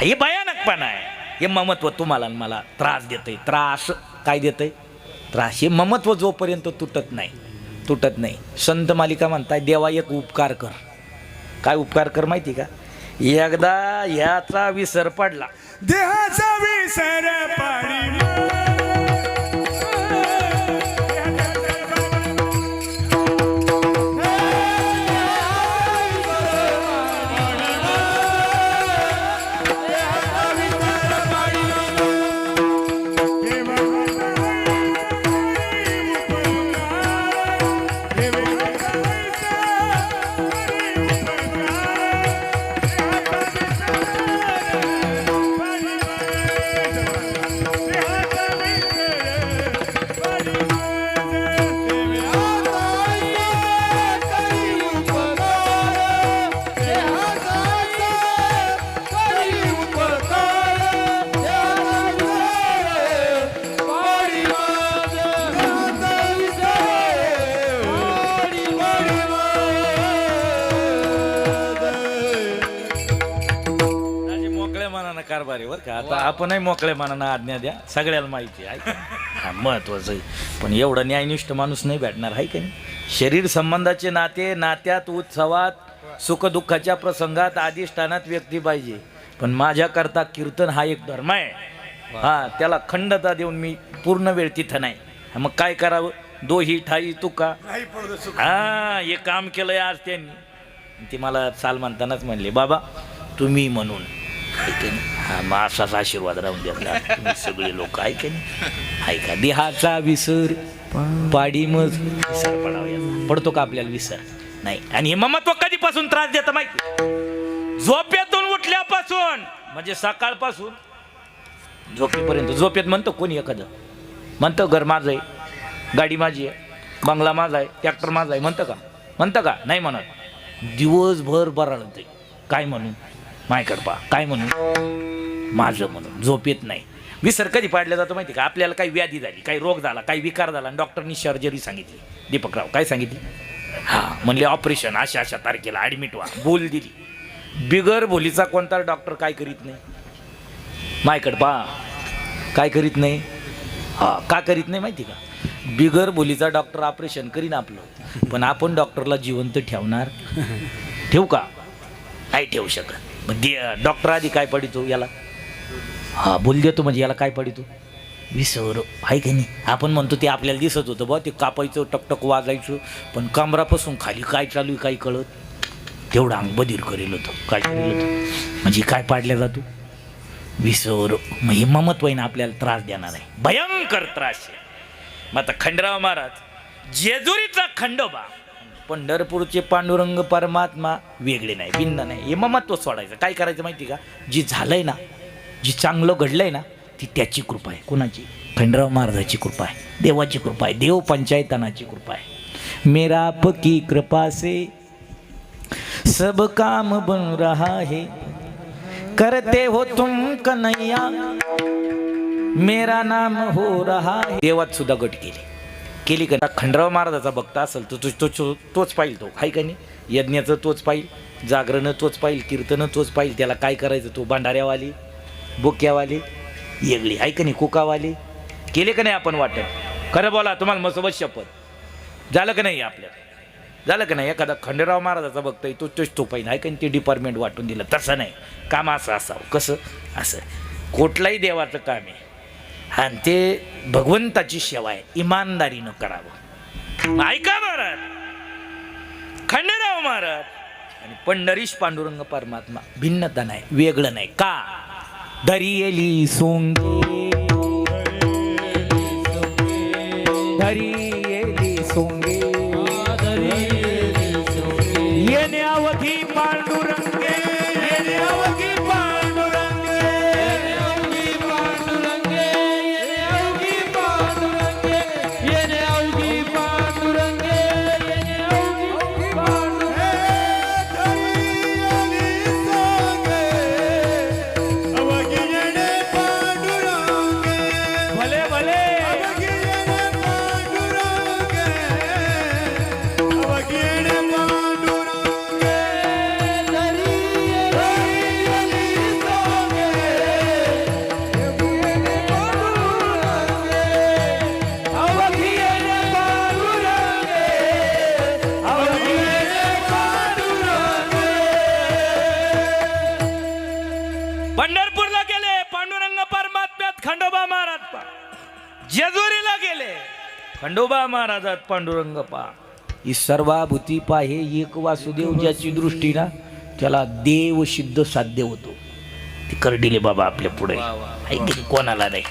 हे भयानकपणा आहे. हे ममत्व तुम्हाला मला त्रास देतंय. त्रास काय देतंय? त्रास. हे ममत्व जोपर्यंत तुटत नाही. संत मालिका म्हणताय देवा एक उपकार कर. काय उपकार कर माहिती का? एकदा ह्याचा विसर पडला,
देहाचा विसर पडला,
कारभारी वर का. आता आपणही मोकळे मनानं आज्ञा द्या, सगळ्याला माहिती आहे हा महत्वाचं आहे. पण एवढा न्यायनिष्ठ माणूस नाही भेटणार आहे का नाही. शरीर संबंधाचे नाते, नात्यात, उत्सवात, सुखदुःखाच्या प्रसंगात, अधिष्ठानात व्यक्ती पाहिजे. पण माझ्याकरता कीर्तन हा एक धर्म आहे. हा, त्याला खंडता देऊन मी पूर्ण वेळ तिथं नाही. मग काय करावं? दोही ठाई तुका. हा, हे काम केलंय आज त्यांनी. ते मला चाल म्हणतानाच म्हणले, बाबा तुम्ही म्हणून हा, मग असाच आशीर्वाद राहून द्या तुम्ही सगळे लोक. ऐका नाही, ऐका. देहाचा विसर पाडी, मग विसर पडावा. पडतो का आपल्याला विसर? नाही. आणि हे ममत्व कधीपासून त्रास देतं माहिती? झोपेतून उठल्यापासून, म्हणजे सकाळपासून झोपेपर्यंत. झोपेत म्हणतो कोणी एखादं, म्हणतं घर माझं आहे, गाडी माझी आहे, बंगला माझा आहे, ट्रॅक्टर माझा आहे, म्हणतं का? नाही म्हणत. दिवसभर बराळत आहे. काय म्हणून? मायकडे पा. काय म्हणून? माझं म्हणून. झोपेत नाही. विसर कधी पाडला जातो माहिती का? आपल्याला काही व्याधी झाली, काही रोग झाला, काही विकार झाला, आणि डॉक्टरनी सर्जरी सांगितली. दीपकराव काय सांगितली? हां, म्हणले ऑपरेशन अशा तारखेला ॲडमिट व्हा. बोल दिली. बिगर बोलीचा कोणता डॉक्टर काय करीत नाही? मायकडे पा. काय करीत नाही? हां, का करीत नाही माहिती का? बिगर बोलीचा डॉक्टर ऑपरेशन करीन आपलं, पण आपण डॉक्टरला जिवंत ठेवणार? ठेवू का? नाही ठेवू शकत. मग डॉक्टर आधी काय पडितो याला? हा, बोल देतो म्हणजे याला काय पडितो? विसर. आहे का नाही? आपण म्हणतो ते आपल्याला दिसत होतं बा, ते कापायचं, टकटक वाजायचं, पण कमरापासून खाली काय चालू आहे काही कळत. तेवढं अंग बधीर करेल होतं. काय करेल होतं म्हणजे काय पाडल्या जातो? विसर. मग हे ममत्व आहे ना, आपल्याला त्रास देणार आहे, भयंकर त्रास आहे. मग आता खंडेराव महाराज जेजुरीचा खंडोबा, पंढरपूरचे पांडुरंग परमात्मा वेगळे नाही, भिन्न नाही. हे ममत्व सोडायचं. काय करायचं माहिती का? जी झालंय ना, जी चांगलं घडलंय ना, ती त्याची कृपा आहे. कोणाची? खंडेराव महाराजाची कृपा आहे, देवाची कृपा आहे, देव पंचायतनाची कृपा आहे. मेरा आपकी कृपा से सब काम बन रहा है, करते हो तुम कन्हैया मेरा नाम हो रहा है. देवात सुद्धा गट केली का? खंडराव महाराजाचा भक्त असेल तर तोच पाहिजे. तो हाय का नाही? यज्ञाचं तोच पाहिजे, जागरणं तोच पाहिजे, कीर्तनं तोच पाहिजे. त्याला काय करायचं? तो भांडाऱ्यावाली, बोक्यावाली, येगळी हाय का नाही, कुकावाली केले का नाही आपण वाटत? खरं बोला, तुम्हाला मसोबत शपथ. झालं का नाही आपल्याला? झालं का नाही? एखादा खंडेराव महाराजाचा भक्त आहे तो पाहिजे आहे का नाही? ते डिपार्टमेंट वाटून दिलं. तसं नाही, काम असं असावं. कसं? असं कुठलाही देवाचं काम आहे आणि ते भगवंताची सेवा आहे, इमानदारीनं करावं. ऐका महाराज, खंडेराव महाराज आणि पंढरीश पांडुरंग परमात्मा भिन्नता नाही, वेगळं नाही. का? दरियेली सोंगे, दरियेली सोंगे, येणे अवघी पांडुरंगे, येणे अवघी पांडुरंगे, येणे अवघी पांडुरंगे, येणे अवघी पांडुरंगे, येणे अवघी पांडुरंगे, येणे अवघी पांडुरंगे. भले भले पंढरपूरला गेले पांडुरंग परमात्म्यात खंडोबा महाराज पा, जेजुरीला गेले खंडोबा महाराजात पांडुरंग पा. ही सर्वाभूती पा हे एक वासुदेव ज्याची दृष्टी ना त्याला देव सिद्ध साध्य होतो. ते करडिले बाबा आपल्या पुढे ऐक, कोणाला नाही,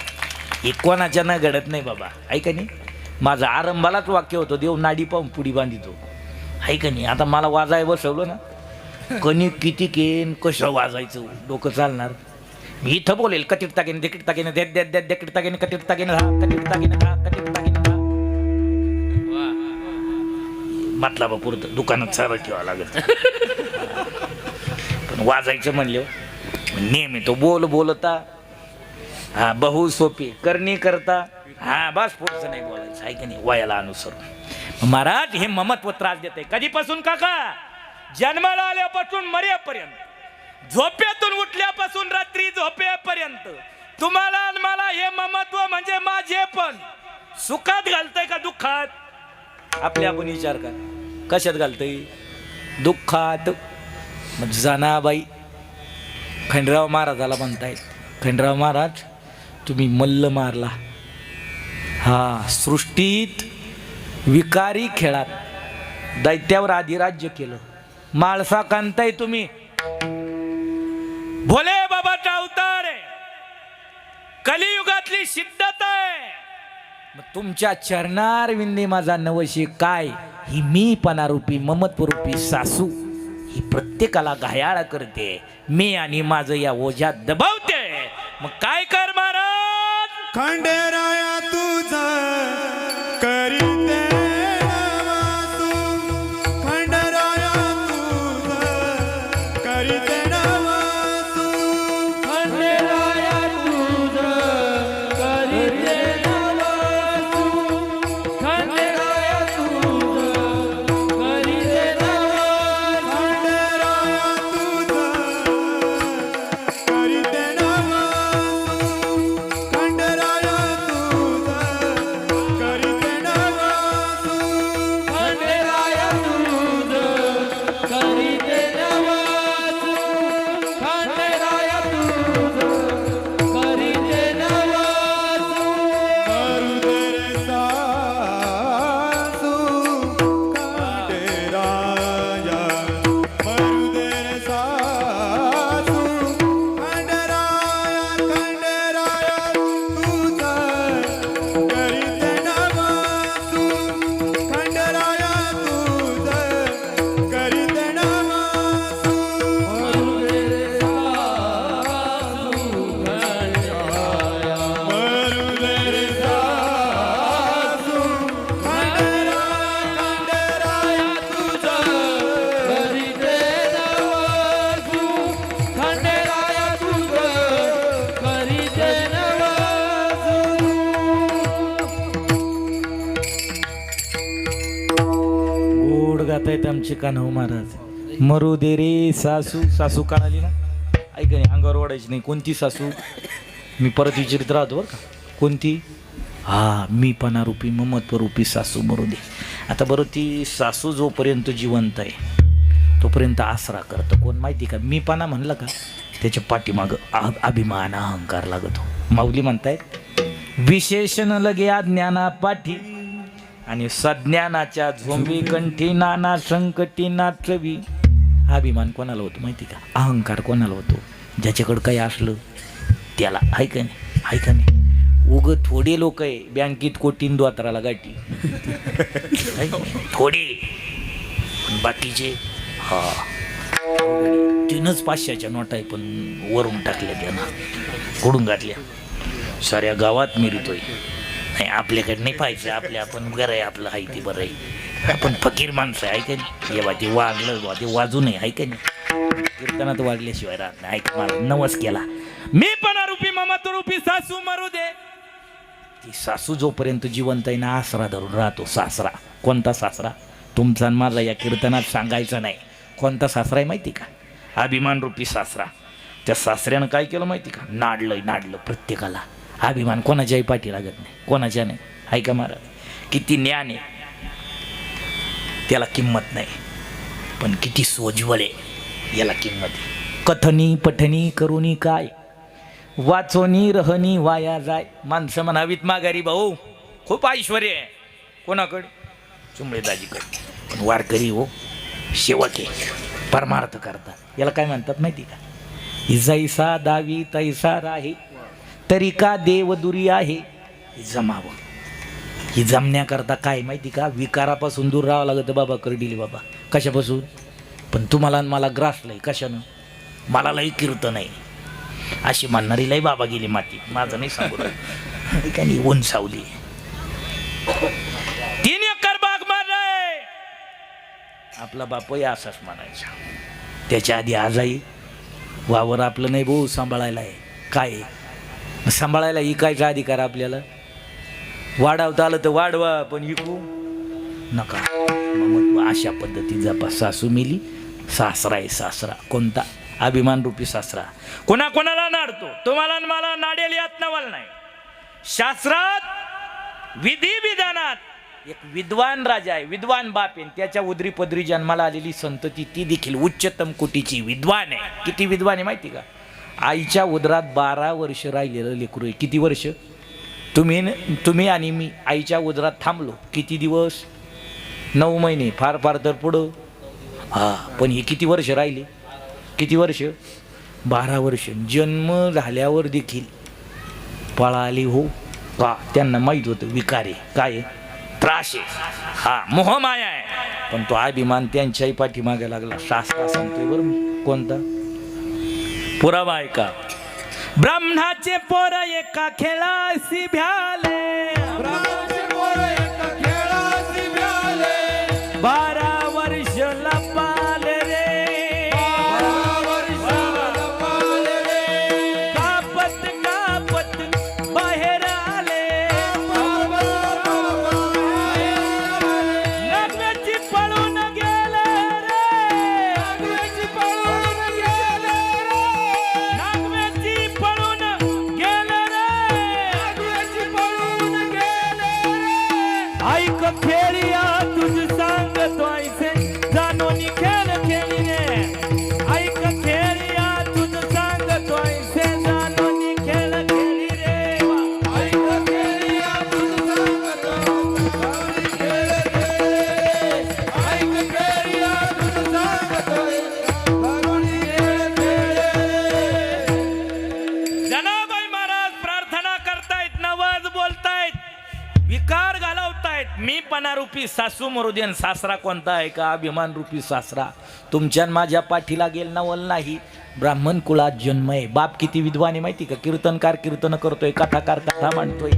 हे कोणाच्या ना घडत नाही बाबा. ऐका नाही, माझं आरंभालाच वाक्य होतं, देव नाडी पाहून पुढी बांधितो. ऐका नाही, आता मला वाजाय बसवलं ना, कणी किती केन कसं वाजायचं डोकं चालणार. मी इथं बोलेल कटिट तागेने देखीट तागेने देत देत देत देखीट तागेने कटिट तागेने हा कटिट तागेने हा कटिट तागेने हा. मतलब पुरतं दुकानात सारं ठेवावं लागत. पण वाजायचं म्हणले नेहमी तो बोलता हा बहु सोपी करणी करता हा बस पुढचं नाही बोलायचं. आहे की नाही? वयाला अनुसरून. महाराज हे ममत्व त्रास देते कधीपासून काका? जन्माला आल्यापासून मरेपर्यंत, झोपेतून उठल्यापासून रात्री झोपेपर्यंत तुम्हाला आणि मला हे ममत्व म्हणजे माझे पण सुखात घालतंय का दुःखात? आपले आपण विचार कर, कशात घालतंय? दुःखात. मग जनाबाई खंडराव महाराजाला म्हणतायत, खंडराव महाराज तुम्ही मल्ल मारला, हा सृष्टीत विकारी खेळात दैत्यावर अधिराज्य केलं, माळसा कांताय तुम्ही, भोले बाबाचा अवतार आहे, कलियुगातली सिद्धता आहे. मग तुमच्या चरणार विंदे माझा नवशी काय? ही मी पणारूपी ममत्वरूपी सासू ही प्रत्येकाला घायाळ करते, मी आणि माझं या ओझ्यात दबावते. मग काय कर महाराज?
खंडेराया तुझा करीते नवासू, खंडेराया तुझा करीते नवासू, खंडेराया तुझा करीते नवासू, खंडेराया तुझा करीते नवासू, खंडेराया तुझा करीते नवासू, खंडेराया तुझा
गावात आहेत आमचे कान्हो महाराज. मरू दे रे सासू. सासू काढाली ना, ऐका नाही, अंगावर ओढायची नाही. कोणती सासू? मी परत विचारित राहतो बरं का. कोणती? हा, मी पणा रूपी ममत्व रूपी सासू मरू दे. आता बरं, ती सासू जोपर्यंत जिवंत आहे तोपर्यंत आसरा करतं कोण माहिती का? मी पणा म्हणलं का त्याच्या पाठीमागं अभिमान अहंकार लागतो. माऊली म्हणतायत विशेषण लगे अज्ञाना पाठी आणि सज्ञानाच्या झोंबी कंठी नाना संकटी नाचवी. अभिमान कोणाला होतो माहिती का? अहंकार कोणाला होतो? ज्याच्याकडं काही असलं त्याला. ऐका नाही, ऐका नाही. उग थोडे लोक आहे बँकेत कोटीन द्वात्राला गाठी थोडे, बाकीचे हा 3च 500च्या नोटा आहे पण वरून टाकल्या त्यांना, कोडून घातल्या. साऱ्या गावात मिरतोय. नाही, आपल्याकडे नाही पाहिजे. आपण बरं आहे, आपलं आहे ते बरं आहे. आपण फकीर माणसं आहे. ऐका नाही, ये बा ते वागलं बा ते वाजू नये. ऐका नाही, कीर्तनात वागल्याशिवाय राहत नाही. ऐक, मला नवस केला मी पण रूपी ममत्व रूपी सासू मरू दे. ती सासू जोपर्यंत जिवंत आहे ना, आसरा धरून राहतो सासरा. कोणता सासरा? तुमचा आणि माझा या कीर्तनात सांगायचा नाही. कोणता सासरा आहे माहिती का? अभिमान रूपी सासरा. त्या सासऱ्यानं काय केलं माहिती का? नाडलं प्रत्येकाला. अभिमान कोणाच्याही पाठी लागत नाही, कोणाच्या नाही. ऐका महाराज, किती ज्ञान आहे त्याला किंमत नाही, पण किती सोज्वळ आहे याला किंमत आहे. कथनी पठनी करुनी काय, वाचोनी रहनी वाया जाय. माणसं म्हणावीत माघारी भाऊ खूप ऐश्वर आहे. कोणाकडे? चुंबळेदाजीकडे. पण वारकरी हो सेवक आहे, परमार्थ करतात. याला काय म्हणतात माहिती का? जैसा दावी तैसा राही तरी का देवदुरी आहे. जमावं. ही जमण्याकरता काय माहिती का? विकारापासून दूर राहावं लागतं बाबा करडिले बाबा. कशापासून? पण तुम्हाला आणि मला ग्रासलंय. कशानं? मला लई कीर्तन आहे अशी म्हणणारी लई बाबा गेली माती. माझं नाही सांगू काही उंचावली. 3 एकर बाग मारलाय. आपला बापही असाच म्हणायचा. त्याच्या आधी आजाई वावर आपलं नाही भाऊ, सांभाळायला आहे. काय सांभाळायला इकायचा अधिकार आपल्याला. वाढवता आलं तर वाढवा, पण इकू नका. मग अशा पद्धतीचा सासू मिली. सासरा आहे सासरा. कोणता? अभिमान रूपी सासरा. कोणाला नाडतो? तुम्हाला मला नाडेल यात नवल नाही. शास्त्रात विधी विधानात एक विद्वान राजा आहे, विद्वान बाप आहे. त्याच्या उदरी पदरी जन्माला आलेली संतती ती देखील उच्चतम कोटीची विद्वान आहे. किती विद्वान आहे माहिती का? आईच्या उदरात 12 वर्ष राहिलेलं लेकरू आहे. किती वर्ष? तुम्ही आणि मी आईच्या उदरात थांबलो किती दिवस? 9 महिने. फार तर पुढं. हा, पण हे किती वर्ष राहिले? किती वर्ष? 12 वर्ष. जन्म झाल्यावर देखील पळाली हो का? त्यांना माहीत होतं विकार आहे, काय त्रास आहे, हा मोहमाया आहे. पण तो अभिमान त्यांच्याही पाठीमागे लागला. शास्त्रा सांगतोय बरं मी. कोणता? पुरावा आहे का? ब्राह्मणाचे पोर एका खेळाशी भ्याले, 12 वर्ष लपाले रे. कापत बाहेर आले. नगवेची पळून गेले रे. नगवेची पळून गेले रे. ऐक खेळिया तुझ सांगतो ऐसे जाणून खेळ खेळी रे. ऐक खेळिया तुझ सांगतो ऐसे जाणून खेळ खेळी रे. ऐक खेळिया तुझ सांगतो खेळ खेळी. ऐक खेळिया तुझ सांगतो जाणून खेळ खेळी. जनाबाई महाराज प्रार्थना करतायत, नवस बोलतायत, विकार घालवतायत. मी पणारूपी सासू मरुदेन. सासरा कोणता आहे का? अभिमान रूपी सासरा. तुमच्या माझ्या पाठीला गेल नवल नाही. ब्राह्मण कुळात जन्म आहे. बाप किती विद्वान आहे माहिती का? कीर्तनकार कीर्तन करतोय, कथाकार कथा मांडतोय,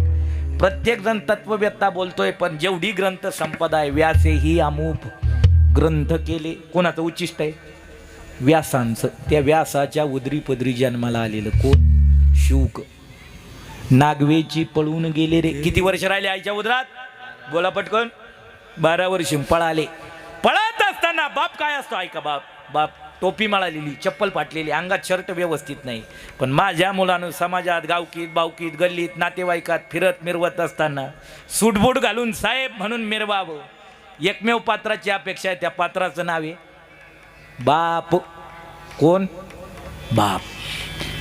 प्रत्येक जण तत्ववेत्ता बोलतोय. पण जेवढी ग्रंथ संपदा आहे, व्यासे ही अमूप ग्रंथ केले. कोणाचं उच्चिष्ट आहे? व्यासांचं. त्या व्यासाच्या उदरी पदरी जन्माला आलेलं कोण? शुक. नागवेची पळून गेले रे. किती वर्ष राहिले आईच्या उदरात? बोला पटकन. 12 वर्ष पळाले. पळत असताना बाप काय असतो ऐका, बाप बाप टोपी माळालेली, चप्पल फाटलेली, अंगात शर्ट व्यवस्थित नाही, पण माझ्या मुलानं समाजात, गावकीत, बावकीत, गल्लीत, नातेवाईकात फिरत मिरवत असताना सूटबूट घालून साहेब म्हणून मिरवावं. एकमेव पात्राची अपेक्षा आहे, त्या पात्राचं नाव आहे बाप. कोण? बाप.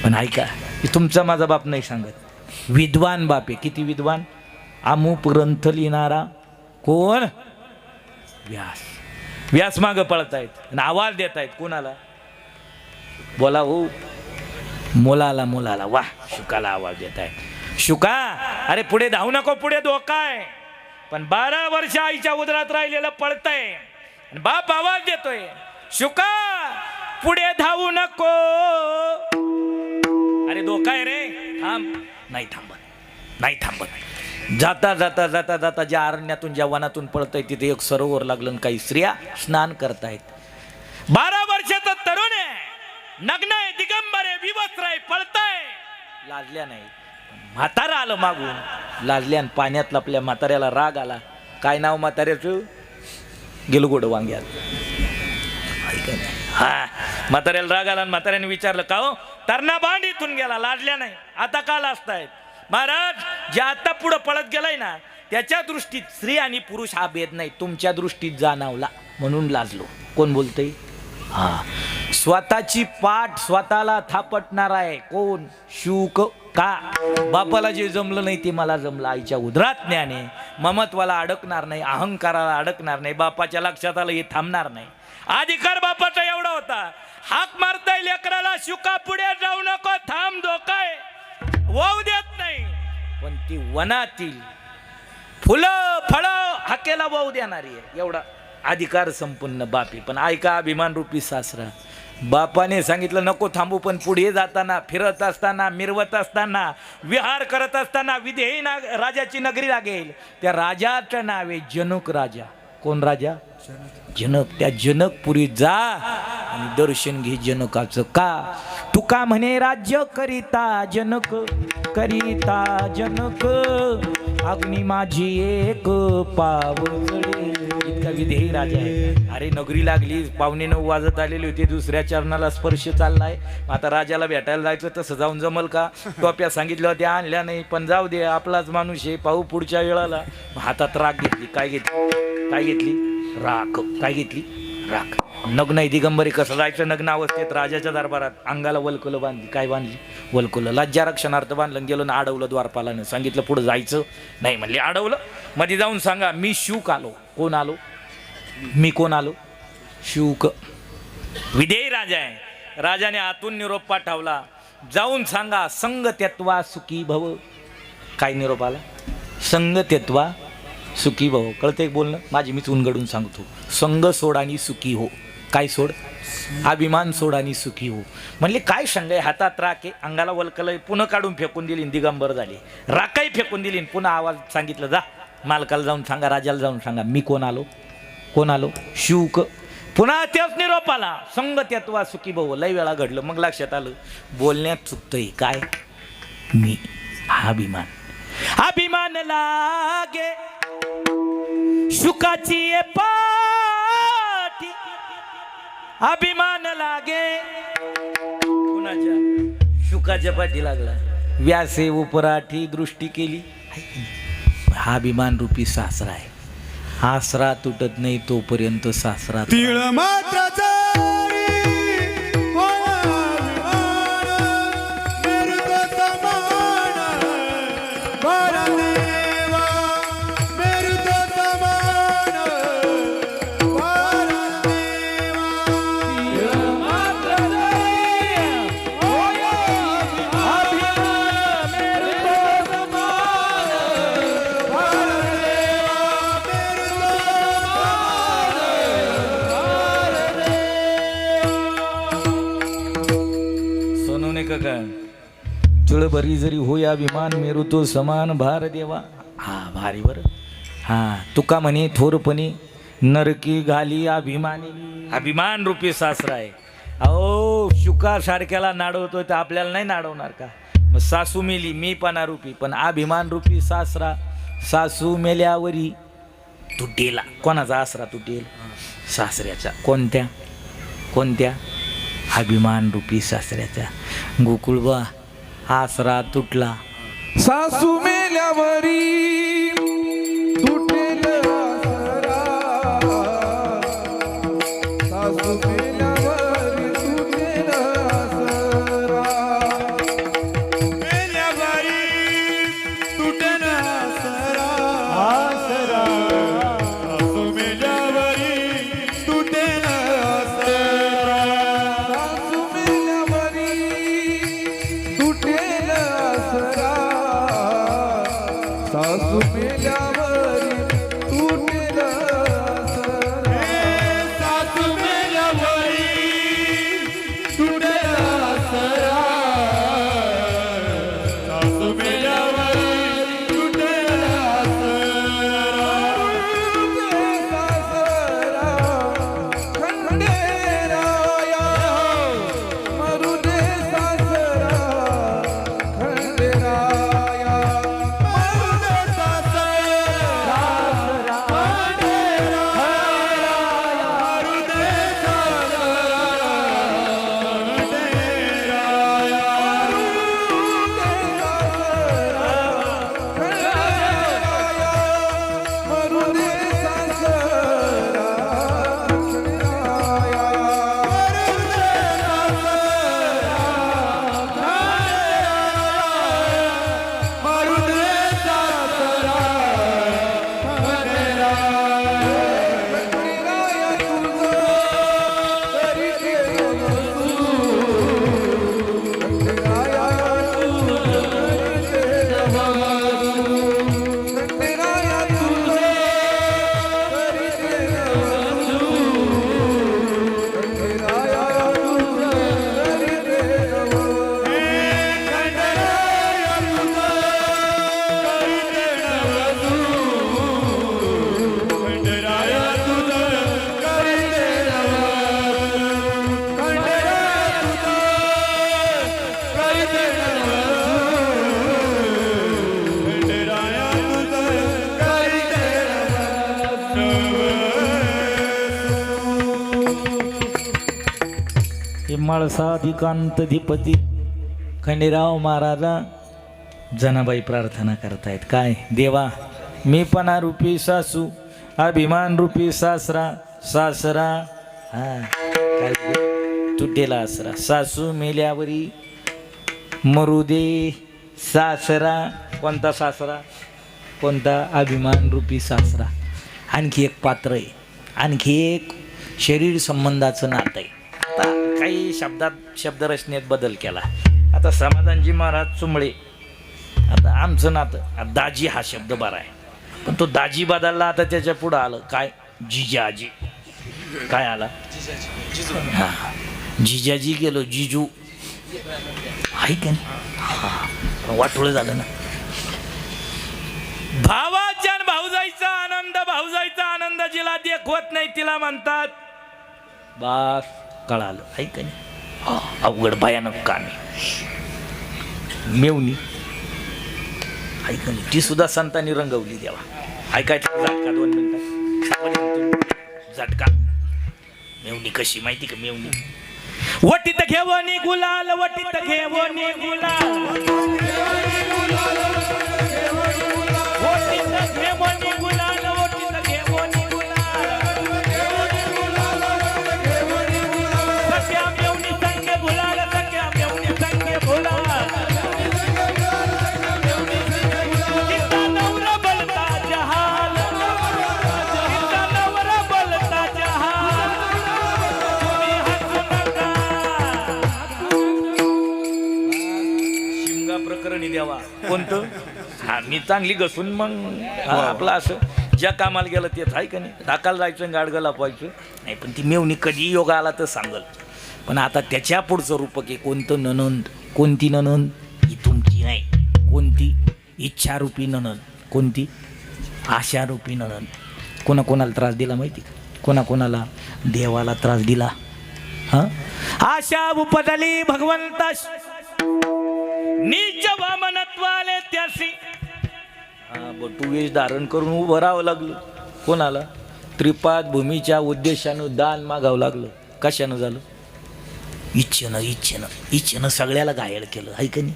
पण ऐका, तुमचा माझा बाप नाही सांगत, विद्वान बाप आहे. किती विद्वान? अमुक ग्रंथ लिहिणारा कोण? व्यास. व्यास मागं पळतायत आणि आवाज देत आहेत. कोणाला? बोला हो, मुलाला. मुलाला. वाह, शुकाला आवाज देत आहे. शुका, अरे पुढे धावू नको, पुढे धोका आहे. पण 12 वर्ष आईच्या उदरात राहिलेलं पळतंय आणि बाप आवाज देतोय, शुका पुढे धावू नको. अरे धोका आहे रे, थांब. नाही थांबत, नाही थांबत. जाता जाता जाता जाता ज्या अरण्यातून, ज्या वनातून पळतंय तिथे एक सरोवर लागलं आणि काही स्त्रिया स्नान करतायत. 12 वर्षाचा तरुण आहे, नग्न आहे, दिगंबर आहे, विवस्त्र आहे, पळताय. लाजल्या नाही. म्हातारा आलं मागून, लाजल्या आणि पाण्यातला आपल्या म्हाताऱ्याला राग आला. काय नाव म्हाताऱ्याचं? गेलगोड वांग्यात. हा, म्हाताऱ्याला राग आला आणि म्हाताऱ्याने विचारलं, का हो तरणा बांध इथून गेला, लाजल्या नाही, आता का लाजतायत? महाराज, जे आता पुढं पळत गेलाय ना, त्याच्या दृष्टीत स्त्री आणि पुरुष हा भेद नाही, तुमच्या दृष्टीत जाणवला म्हणून लाजलो. कोण बोलतंय? हा, स्वतःची पाठ स्वतःला थापटणार आहे. कोण? शुक. का? बापाला जे जमलं नाही ते मला जमलं. आईच्या उदरात ज्ञान आहे, ममत्वाला अडकणार नाही, अहंकाराला अडकणार नाही, बापाच्या लक्षात आलं हे थांबणार नाही. अधिकार बापाचा एवढा होता, हाक मारताय लेकराला, शुका पुढे जाऊ नको, थांब, धोका आहे, वाव देत नाही. पण ती वनातील फुलं फळं हाकेला वाव देणारी आहे, एवढा अधिकार संपन्न बापी. पण ऐका, अभिमान रूपी सासरा, बापाने सांगितलं नको थांबू, पण पुढे जाताना, फिरत असताना, मिरवत असताना, विहार करत असताना विदेही राजाची नगरी लागेल. त्या राजाचं नाव आहे जनक राजा. कोण राजा? जनक. त्या जनकपुरी जा आणि दर्शन घे जनकाचं. का? तुका म्हणे राज्य करिता जनक, करिता जनक, अग्नी माझी एक पावले. इतका विधेयी राजा आहे. अरे नगरी लागली, 9:15 वाजत आलेली होती, दुसऱ्या चरणाला स्पर्श चाललाय. आता राजाला भेटायला जायचं, तसं जाऊन जमल का? टोप्या सांगितलं होत्या, आणल्या नाही, पण जाऊ दे, आपलाच माणूस आहे, पाहू पुढच्या वेळाला. हातात राख घेतली. काय घेतली? काय घेतली? राख. काय घेतली? राख. नग्न आहे, दिगंबरी. कसं जायचं नग्न अवस्थेत राजाच्या दरबारात? अंगाला वलकुलं बांधली. काय बांधली? वलकुलं. लज्जा रक्षणार्थ बांधलं. गेलो ना, अडवलं द्वारपालानं. सांगितलं पुढं जायचं नाही, म्हणले अडवलं. मध्ये जाऊन सांगा, मी शुक आलो. कोण आलो? मी कोण आलो? शुक. विधेयी राजा आहे. राजाने आतून निरोप पाठवला, जाऊन सांगा संग त्यक्त्वा सुखी भव. काय निरोप आला? संग त्यक्त्वा सुखी भव. कळते बोलणं? माझी मीच उनगडून सांगतो. संग सोड आणि सुखी हो. काय सोड? अभिमान सोड आणि सुखी हो. म्हणले काय संग आहे? हातात राख आहे, अंगाला वलकलय, पुन्हा काढून फेकून दिली, दिगंबर झाली. राखाही फेकून दिली, पुन्हा आवाज सांगितलं, जा मालकाला जाऊन सांगा, राजाला जाऊन सांगा, मी कोण आलो? कोण आलो? शुक. पुन्हा तेच निरोप आला, संग त्यक्त्वा सुखी भव. लय वेळा घडलं. मग लक्षात आलं, बोलण्यात चुकतंय. काय? मी. हा अभिमान. अभिमान लागे शुकाची पाठी, अभिमान लागे कुणाच्या? शुकाच्या पाठी लागला. व्यासे उपराठी दृष्टी केली. हा अभिमान रूपी सासरा आहे. आसरा तुटत नाही तोपर्यंत सासरा.
तिळ मात्र
चुळ भरी जरी होय अभिमान, मेरू तो समान भार देवा. हा भारी बर. हा, तुका म्हणे थोरपणे नरकी घाली अभिमानी. अभिमान रूपी सासरा आहे. अहो, शुका सारख्याला नाडवतोय तर आपल्याला नाही नाडवणार का? मग सासू मेली, मी पणा रूपी, पण अभिमान रूपी सासरा. सासू मेल्यावरी तुटेला. कोणाचा आसरा तुटेल? सासऱ्याचा. कोणत्या कोणत्या? अभिमान रूपी सासऱ्याचा. गोकुळबा आसरा तुटला.
सासू मेल्यावरी तुटेल आसरा, सासू मेल्यावरी तुटेल आसरा,
मेल्यावरी तुटेल आसरा,
आसरा
सासू मेल्यावरी तुटेल आसरा,
सासू मेल्यावरी तुटेल आसरा, सासू मेल्यावरी तुटेल आसरा,
सासू मेल्यावरी तुटेल आसरा, सासू मेल्यावरी तुटेल आसरा.
खंडेराया मरुदे सासरा, खंडेराया मरुदे सासरा, मरुदे सासरा,
हे माळसाधिकांत धिपती खंडेराव महाराजा जनाबाई प्रार्थना करतायत. काय? देवा मी पणा रूपी सासू, अभिमान रूपी सासरा, सासरा हा काय तुटेला आसरा, सासू मेल्यावरी मरुदे सासरा. कोणता सासरा? कोणता? अभिमान रूपी सासरा. आणखी एक पात्र आहे, आणखी एक शरीर संबंधाचं नातं आहे. आता काही शब्दरचनेत बदल केला. आता समाधानजी महाराज चुंबळे, आता आमचं नातं दाजी हा शब्द बरा आहे, पण तो दाजी बदलला. आता त्याच्या पुढं आलं काय? जिजाजी. काय आला? हा जिजाजी गेलो जिजू. आहे का नाही? वाटोळं झालं ना. भावाच्या आणि भाऊजाईचा आनंद, भाऊजाईचा आनंद जिला देखवत नाही तिला म्हणतात बास. कळालं? आहे का नाही? अवघड भयानक काम आहे. मेवणी आहे का नाही? ती सुद्धा संतांनी रंगवली. देवा ऐकायचं झटका 2 मिनिटात. झटका. मेवणी कशी माहिती का? मेवणी वटीत घेवणी गुलाल, वटीत घेवणी गुलाल, वटीत घेवणी गुलाल, वटीत घेवणी गुलाल, सख्या मेवणी संग गुलाल, सख्या मेवणी संग गुलाल, किता नवरा बोलता जहाल, किता नवरा बोलता जहाल, तुम्ही हसू नका. शिमगा प्रकरणी देवा. कोणतं? हा मी चांगली घसून मग आपलं असं ज्या कामाला गेलं तेच आहे का नाही? ढाकाला जायचं, गाडगं लापायचं नाही. पण ती मेवणी कधी योग आला तर सांगल. पण आता त्याच्या पुढचं रूपक आहे. कोणतं? ननंद. कोणती ननंद? ही तुमची नाही. कोणती? इच्छारूपी ननंद. कोणती? आशारूपी ननंद. कोणाकोणाला त्रास दिला माहिती का? कोणाकोणाला? देवाला त्रास दिला. हां आशा उपदली भगवंता नीच वामनत्वाले त्यासी. हा बटू वेश धारण करून उभं राहावं लागलं. कोणाला? त्रिपाद भूमीच्या उद्देशानं दान मागावं लागलं. कशानं झालं? इच्छेनं सगळ्याला घायल केलं, आहे का नाही?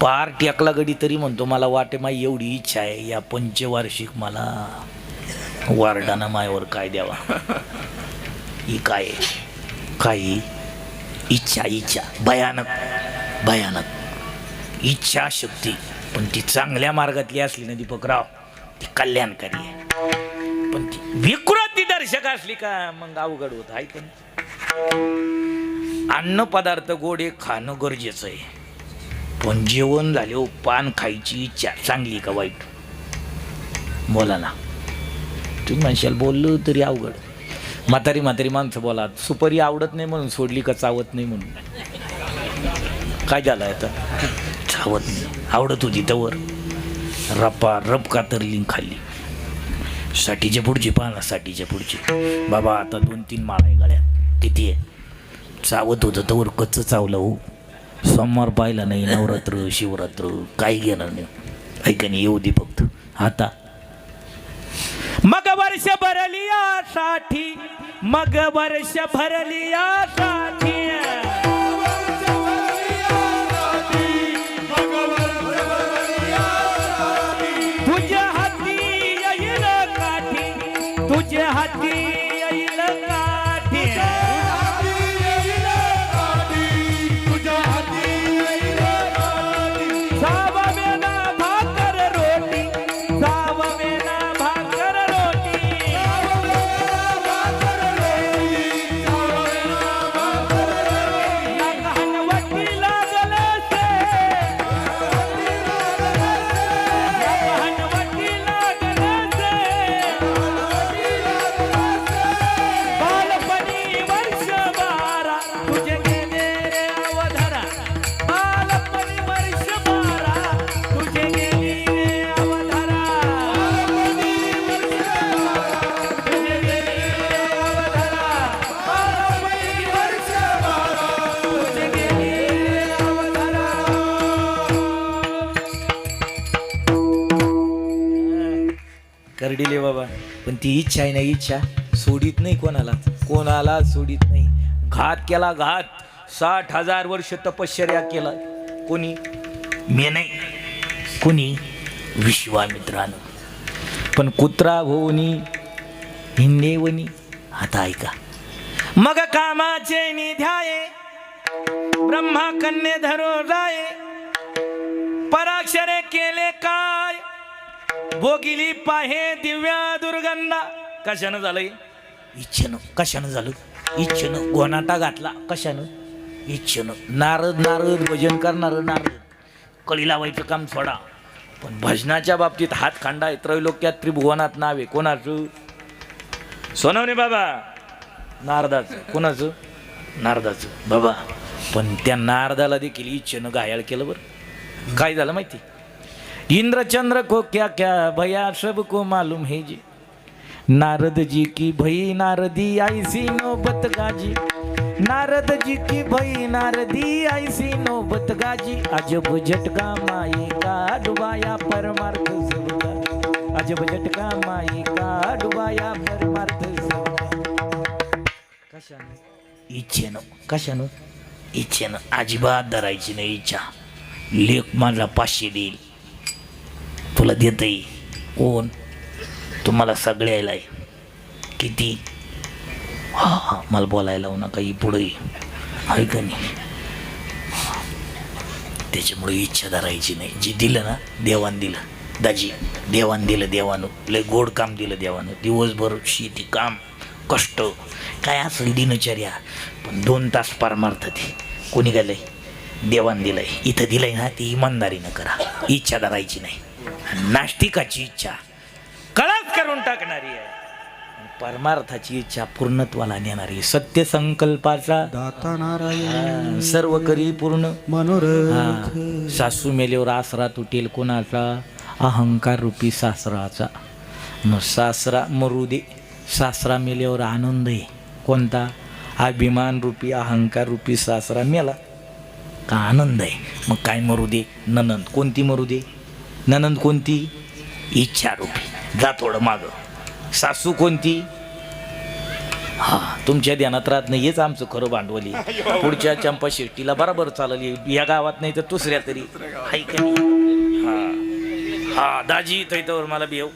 पार टेकला गडी तरी म्हणतो मला वाटे माई एवढी इच्छा आहे, या पंचवार्षिक मला वारडाना मायावर काय द्यावा. ही काय काही इच्छा भयानक इच्छा शक्ती. पण ती चांगल्या मार्गातली असली ना दीपकराव, ती कल्याणकारी आहे. पण ती विकृती दर्शक असली का मग अवघड होत, आहे का नाही? अन्न पदार्थ गोडे खाणं गरजेचं आहे, पण जेवण झाले पान खायची इच्छा चांगली का वाईट? बोला ना. तुम्ही म्हणशाल बोललो तरी अवघड. म्हातारी माणसं बोला, सुपारी आवडत नाही म्हणून सोडली का चावत नाही म्हणून? काय झालं आता? चावत नाही, आवडत होती तवर रप कातरली खाल्ली. साठीच्या पुढची पाहा, साठीच्या पुढची बाबा. आता 2-3 माळ आहे गळ्यात, किती आहे? चावत होतं तवर कच्चं चावलं हो. सोमवार पाहिला नाही, नवरात्र शिवरात्र काही घेणार नाही, ऐकाने येऊ दे फक्त. आता मग वर्ष भरली यासाठी, मग वर्ष भरली यासाठी, तुझ्या हाती येईल काठी, तुझ्या हाती येईल काठी, सावमेना भाकर रोटी, सावमेना भाकर रोटी, लहानवटी लागल से, लहानवटी लागल से, बालपणी वर्ष 12 तुझे गेले रे अवधारा, बालपणी वर्ष 12 तुझे गेली रे अवधारा, तुझे गेली रे अवधारा, बालपणी वर्ष 12 तुझे गेली रे अवधारा. करडिले बाबा, पण ती इच्छा आहे ना, इच्छा सोडित नाही कोणाला सोडित नाही. घात केला घात. 60,000 वर्ष तपश्चर्या केला. कोणी? मी नाही, कोणी? विश्वामित्रानं. पण कुत्रा होनी हिंदेवनी. आता ऐका. मग कामाचे निध्याये, ब्रह्मा कन्ये धरो जाये, पराक्षरे केले काय, भोगिली पाहे दिव्या दुर्गंधा. कशानं झालंय? इच्छेनं. कशानं झालं? इच्छेनं. गोनाटा घातला कशानं? इच्छेनं. नारद भजन करणार नारद, कळी लावायचं काम सोडा. पण भजनाच्या बाबतीत हात खांडा आहे. त्रैलोक्यात त्रिभुवनात नाव आहे. कोणाचं? सोनवणे बाबा. नारदाचं. कोणाचं? नारदाचं बाबा. पण त्या नारदाला देखील इच्छेनं घायाळ केलं. बरं काय झालं माहिती? इंद्रचंद्र को क्या क्या भया सबको मालूम है जी, नारद जी की भई नारदी ऐसी नौबत गाजी, नारद जी की भई नारदी ऐसी नौबत गाजी, अजब झटका माई का डुबाया परमार्थ सबका, अजब झटका माई का डुबाया परमार्थ सबका. कशानं? इच्छेनं. कशानं? इच्छेनं. अजिबात धरायची नाही इच्छा. लेख माझा 500 देईल, तुला देतही कोण? तुम्हाला सगळ्याला किती? हा मला बोलायला लावू नका, ही पुढे आहे का नाही? त्याच्यामुळे इच्छा धरायची नाही. जे दिलं ना देवान दिलं. दाजी देवान दिलं, देवानं लय गोड काम दिलं देवानं. दिवसभर शेती काम कष्ट काय असेल दिनचर्या, पण 2 तास परमार्थ ते कोणी गेलंय? देवान दिलंय. इथं दिलंय ना, ती इमानदारीनं करा. इच्छा धरायची नाही. नास्तिकाची इच्छा कळाच करून टाकणारी आहे, परमार्थाची इच्छा पूर्णत्वाला नेणारी. सत्य संकल्पाचा
दाता नारायण
सर्व करी पूर्ण
मनोरथ.
सासू मेल्यावर आसरा तुटेल कोणाचा? अहंकार रूपी सासराचा. मग सासरा मरू दे, सासरा मेल्यावर आनंद आहे. कोणता? अभिमान रूपी अहंकार रूपी सासरा मेला का आनंद आहे. मग काय मरू दे? ननंद. कोणती मरू दे? ननंद कोणती? इच्छा रूपी. जा थोडं मागं. सासू कोणती? हा, तुमच्या ध्यानात राहत नाही, हेच आमचं खरं भांडवली. पुढच्या चंपा शेट्टीला बरोबर चालली या गावात नाही तर दुसऱ्या तरी हाय का नाही? हा हा, दाजी इथं मला बेव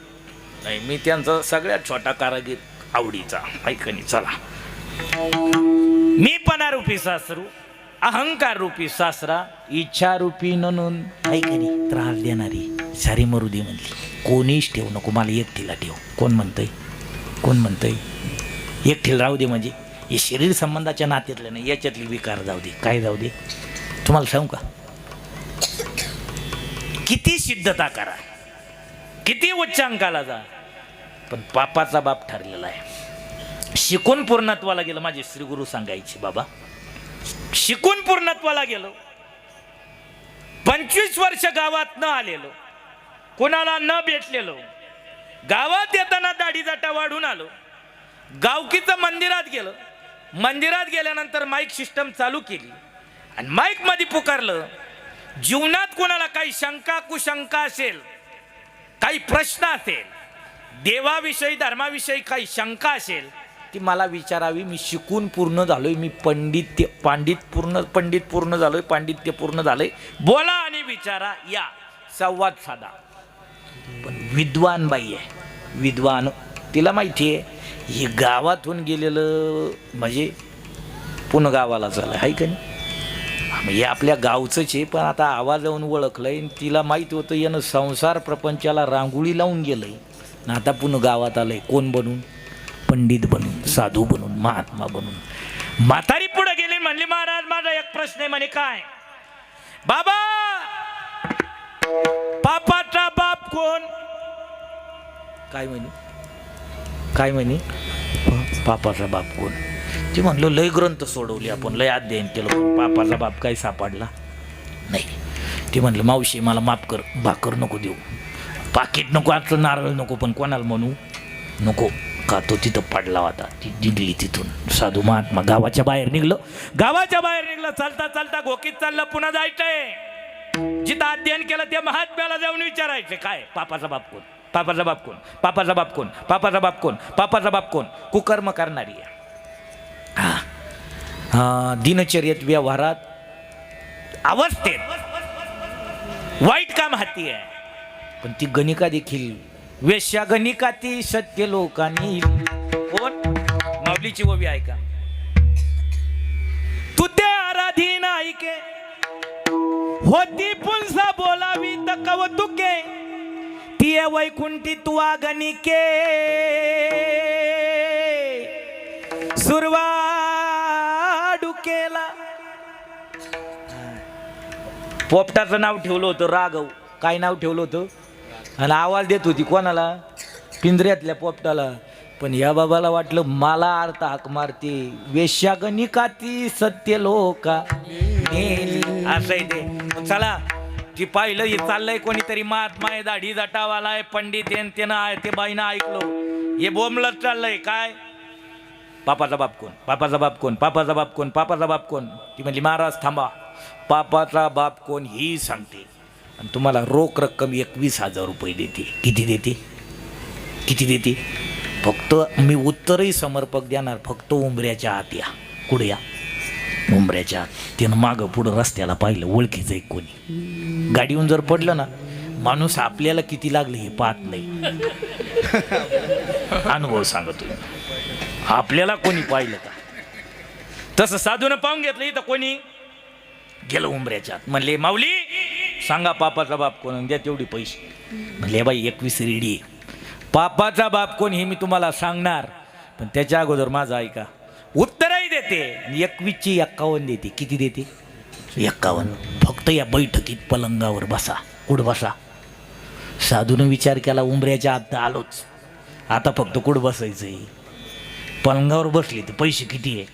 नाही, मी त्यांचा सगळ्यात छोटा कारागीर आवडीचा ऐकणी. चला, मी पणा रूपी सासरू, अहंकार रूपी सासरा, इच्छा रूपी ननून ऐकणी, त्रास देणारी सारी मरुदी म्हणली. कोणीच ठेवू नको, मला एकटीला ठेव. कोण म्हणतंय? कोण म्हणतंय एकटीला राहू दे? म्हणजे हे शरीर संबंधाच्या नात्यातलं नाही, याच्यातली विकार जाऊ दे. काय जाऊ दे? तुम्हाला सांगू का, किती सिद्धता करा, किती उच्चांकाला जा, पण पापाचा बाप ठरलेला आहे. शिकून पूर्णत्वाला गेलं. माझे श्री गुरु सांगायचे, बाबा शिकून पूर्णत्वाला गेलो, 25 वर्ष गावात न आलेलो, कोणाला न भेटलेलो, गावात येताना दाढी जाटा वाढून आलो, गावकीचं मंदिरात गेलो, मंदिरात गेल्यानंतर माईक सिस्टम चालू केली आणि माईक मध्ये पुकारलं. जीवनात कोणाला काही शंका कुशंका असेल, काही प्रश्न असेल, देवाविषयी धर्माविषयी काही शंका असेल, ती मला विचारावी. मी शिकून पूर्ण झालोय, मी पंडित पूर्ण झालोय, पांडित्य पूर्ण झालंय. बोला आणि विचारा, या संवाद साधा. पण विद्वान बाई आहे, विद्वान, तिला माहिती आहे हे गावातून गेलेलं म्हणजे पुन्हा गावाला झालं आहे का नाही. हे आपल्या गावचंच आहे, पण आता आवाजावरून ओळखलंय. तिला माहिती होतं यानं संसार प्रपंचाला रांगोळी लावून गेलंय ना, आता पुन्हा गावात आलंय. कोण बनून? पंडित बनून, साधू बनून, महात्मा बनून. म्हातारी पुढे गेली, म्हणली महाराज माझा एक प्रश्न आहे. म्हणे काय? बाबा पापाचा बाप कोण? काय म्हणे? काय म्हणे? पापाचा बाप कोण? ते म्हणलं लय ग्रंथ सोडवले आपण, लय अध्ययन केलं, पण पापाचा बाप काही सापडला नाही. ते म्हणलं मावशी मला माफ कर, भाकर नको देऊ, पाकिट नको, आजचं नारळ नको, पण कोणाला म्हणू नको का तो तिथं पडला होता. ती निघली तिथून. साधू महात्मा गावाच्या बाहेर निघलो, चालता चालता घोकीत चाललं. पुन्हा जायचंय जिथं अध्ययन केलं त्या महात्म्याला जाऊन विचारायचं, काय पापाचा बाप कोण? पापाचा बाप कोण? पापाचा बाप कोण? पापाचा बाप कोण? पापाचा बाप कोण? कुकर्म करणारी आहे. दिनचर्येत, व्यवहारात, अवस्थेत वाईट काम हाती आहे, पण ती गणिका देखील वेश्या गणिका ती सत्य लोकांनी. कोण? माऊलीची ओवी ऐका. तू त्या आराधीन ऐके होती पुंसा बोलावी तर कवतुके, ती वैकुंठी तू गणिके सुरवाडू केला. पोपटाचं नाव ठेवलं होतं राघव. काय नाव ठेवलं होतं? आणि आवाज देत होती कोणाला? पिंजऱ्यातल्या पोपटाला. पण या बाबाला वाटलं मला अर्थ हाक मारते, वेश्यागणिका ती सत्य लोका असं आहे ते. चला, ती पाहिलं हे चाललंय कोणीतरी महात्मा आहे, दाढी जटावाला आहे, पंडित आहे, त्यानं आहे, ते बाईनं ऐकलो हे बोंबलत चाललंय. काय? पापाचा बाप कोण? पापाचा बाप कोण? पापाचा बाप कोण? पापाचा बाप कोण? ती म्हणली महाराज थांबा, पापाचा बाप कोण ही सांगते आणि तुम्हाला रोख रक्कम 21,000 रुपये देते. किती देते? किती देते? फक्त मी उत्तरही समर्पक देणार, फक्त उंबऱ्याच्या आत या. कुठे या? उंबऱ्याच्या आत. त्यानं मागं पुढं रस्त्याला पाहिलं, ओळखीचं एक कोणी. गाडीहून जर पडलं ना, माणूस आपल्याला किती लागले हे पाहत नाही. अनुभव सांगतो, आपल्याला कोणी पाहिलं का? तसं साधून पाहून घेतलं. इथं कोणी गेलं उंबऱ्याच्या आत. म्हणले माऊली सांगा पापाचा बाप कोण, द्या तेवढी पैसे. म्हणले बाई 21 रेडी. पापाचा बाप कोण हे मी तुम्हाला सांगणार, पण त्याच्या अगोदर माझं ऐका. उत्तरही देते, 21ची 51 देते. किती देते? 51. फक्त या बैठकीत पलंगावर बसा. कुठं बसा? साधून विचार केला, उंबऱ्याच्या आत आलोच, आता फक्त कुठं बसायचंय? पलंगावर बसले तर पैसे किती आहे?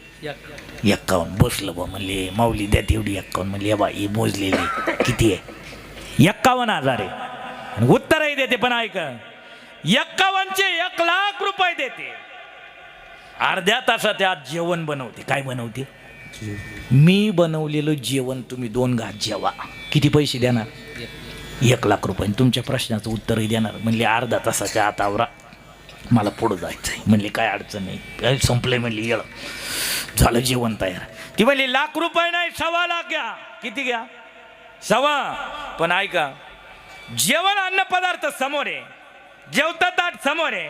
51. बसलं बा. म्हणले माऊली द्या तेवढी 51. म्हणले बा हे मोजलेले किती आहे? 51,000 आहे. आणि उत्तरही देते, पण ऐका 51चे 1,00,000 रुपये देते. अर्ध्या तासात आज जेवण बनवते. काय बनवते? मी बनवलेलं जेवण तुम्ही 2 घास जेवा. किती पैसे देणार? 1,00,000 रुपये. तुमच्या प्रश्नाचं उत्तरही देणार. म्हणले अर्ध्या तासाच्या आत आवरा. मला पुढं जायचंय. म्हणली काय अडचण नाही, संपले म्हणली, येळ झालं जेवण तयार. ती म्हणली ₹1,00,000 नाही, 1,25,00,000 घ्या. किती घ्या? 1.25. पण ऐका, जेवण अन्न पदार्थ समोर आहे, जेवता ताट समोर आहे,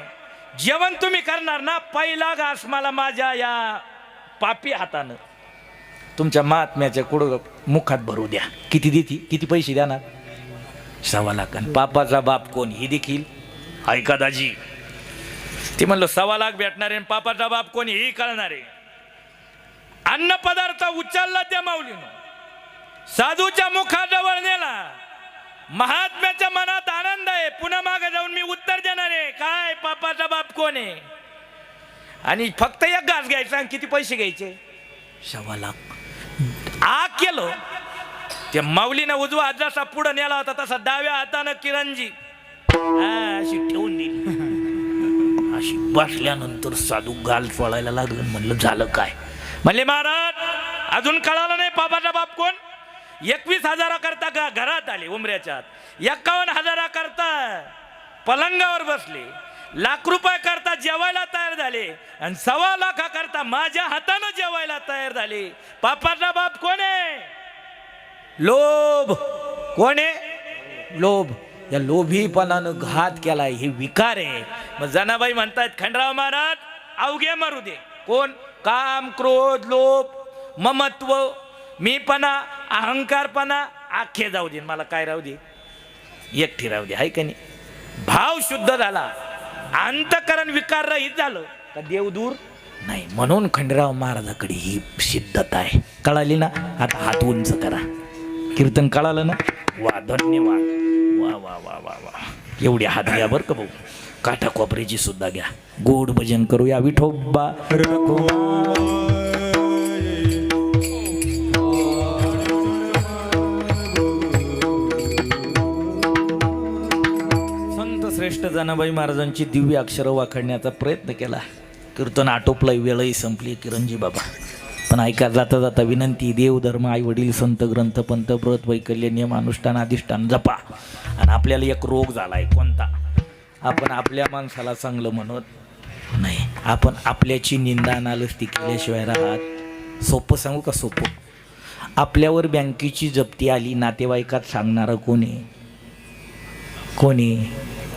जेवण तुम्ही करणार ना, पहिला घास मला माझ्या या पापी हातानं तुमच्या महात्म्याच्या कुडं मुखात भरू द्या. किती देती, किती पैसे देणार? 1.25 लाख. पापाचा बाप कोण ही देखील ऐका दाजी. ती म्हणलं 1.25 भेटणार आहे, पापाचा बाप कोण ही कळणार आहे. अन्न पदार्थ उचलला त्या माऊलीनं, साधूच्या मुखाजवळ नेला. महात्म्याच्या मनात आनंद आहे, पुन्हा मागे जाऊन मी उत्तर देणार आहे काय पापाचा बाप कोण आहे. आणि फक्त एक घास घ्यायचा आणि किती पैसे घ्यायचे? 1.25 लाख. आ केलं त्या माऊलीनं. उजवा हात जसा पुढं नेला होता तसा डाव्या हातानं किरणजी अशी ठेवून दिली. अशी बसल्यानंतर साधू गाल फोडायला लागलं. म्हणलं झालं काय? म्हणले महाराज अजून कळालं नाही पापाचा बाप कोण. 21,000 करता का घरात आले उमऱ्याच्या आत, 51,000 करता पलंगावर बसले, ₹1,00,000 करता जेवायला तयार झाले, आणि 1.25 करता माझ्या हातानं जेवायला तयार झाले. पापाचा बाप कोण आहे? लोभ. कोण आहे? लोभ. या लोभीपणानं घात केलाय, हे विकार आहे. मग जनाबाई म्हणतात खंडराव महाराज अवघे मारू दे. कोण? काम, क्रोध, लोभ, ममत्व, मीपणा, अहंकारपणा आखे जाऊ दे, मला काय राहू दे, एकटी राहू दे. आहे का नाही? भाव शुद्ध झाला, अंतकरण विकार रहित झालं का देव दूर नाही. म्हणून खंडराव महाराजाकडे ही सिद्धता आहे. कळाली ना? आता हात उंच करा. कीर्तन कळालं ना? वा धन्यवाद. वा वा वा वा वा. एवढे हात घ्या बरं का भाऊ, काटा कोपऱ्याची सुद्धा घ्या. गोड भजन करूया. विठोबा श्रेष्ठ जनाबाई महाराजांची दिव्य अक्षरं वाखडण्याचा प्रयत्न केला. कीर्तन आटोपलंय, वेळही संपली किरणजी बाबा. पण ऐका, जाता जाता विनंती, देवधर्म, आई वडील, संत ग्रंथ, पंत, व्रत, वैकल्य, नियम, अनुष्ठान, अधिष्ठान जपा. आणि आपल्याला एक रोग झालाय. कोणता? आपण आपल्या माणसाला चांगलं म्हणत नाही, आपण आपल्याची निंदा नालस्ती केल्याशिवाय राहत. सोपं सांगू का? सोपं. आपल्यावर बँकेची जप्ती आली, नातेवाईकात सांगणारं कोणी? कोणी?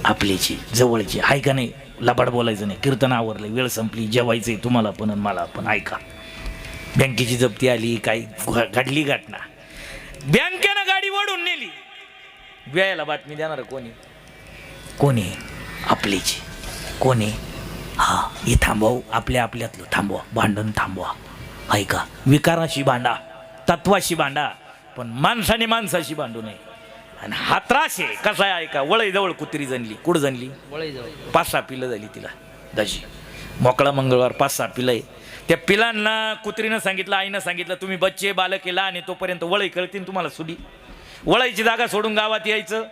आपल्याची जवळची. आहे का नाही? लबाड बोलायचं नाही. कीर्तन आवरलं, वेळ संपली, जेवायचंय तुम्हाला पण आणि मला पण. ऐका, बँकेची जप्ती आली, काही घडली घटना, बँकेनं गाडी ओढून नेली, व्यायाला बातमी देणार कोणी? कोणी? आपलीची. कोणी? हा, हे थांबवा, आपल्या आपल्यातलं थांबवा, भांडण थांबवा. ऐका, विकाराशी भांडा, तत्वाशी भांडा, पण माणसाने माणसाशी भांडू नये. आणि हा त्रास आहे कसा आहे? ऐका, वळईजवळ कुत्री जणली. कुठं जणली? वळईजवळ. 5-6 पिलं झाली तिला दाजी. मोकळा मंगळवार, 5-6 पिलं आहे. त्या पिलांना कुत्रीनं सांगितलं, आईनं सांगितलं, तुम्ही बच्चे बालकेला आणि तोपर्यंत वळई कळतील तुम्हाला सुडी. वळईची जागा सोडून गावात यायचं,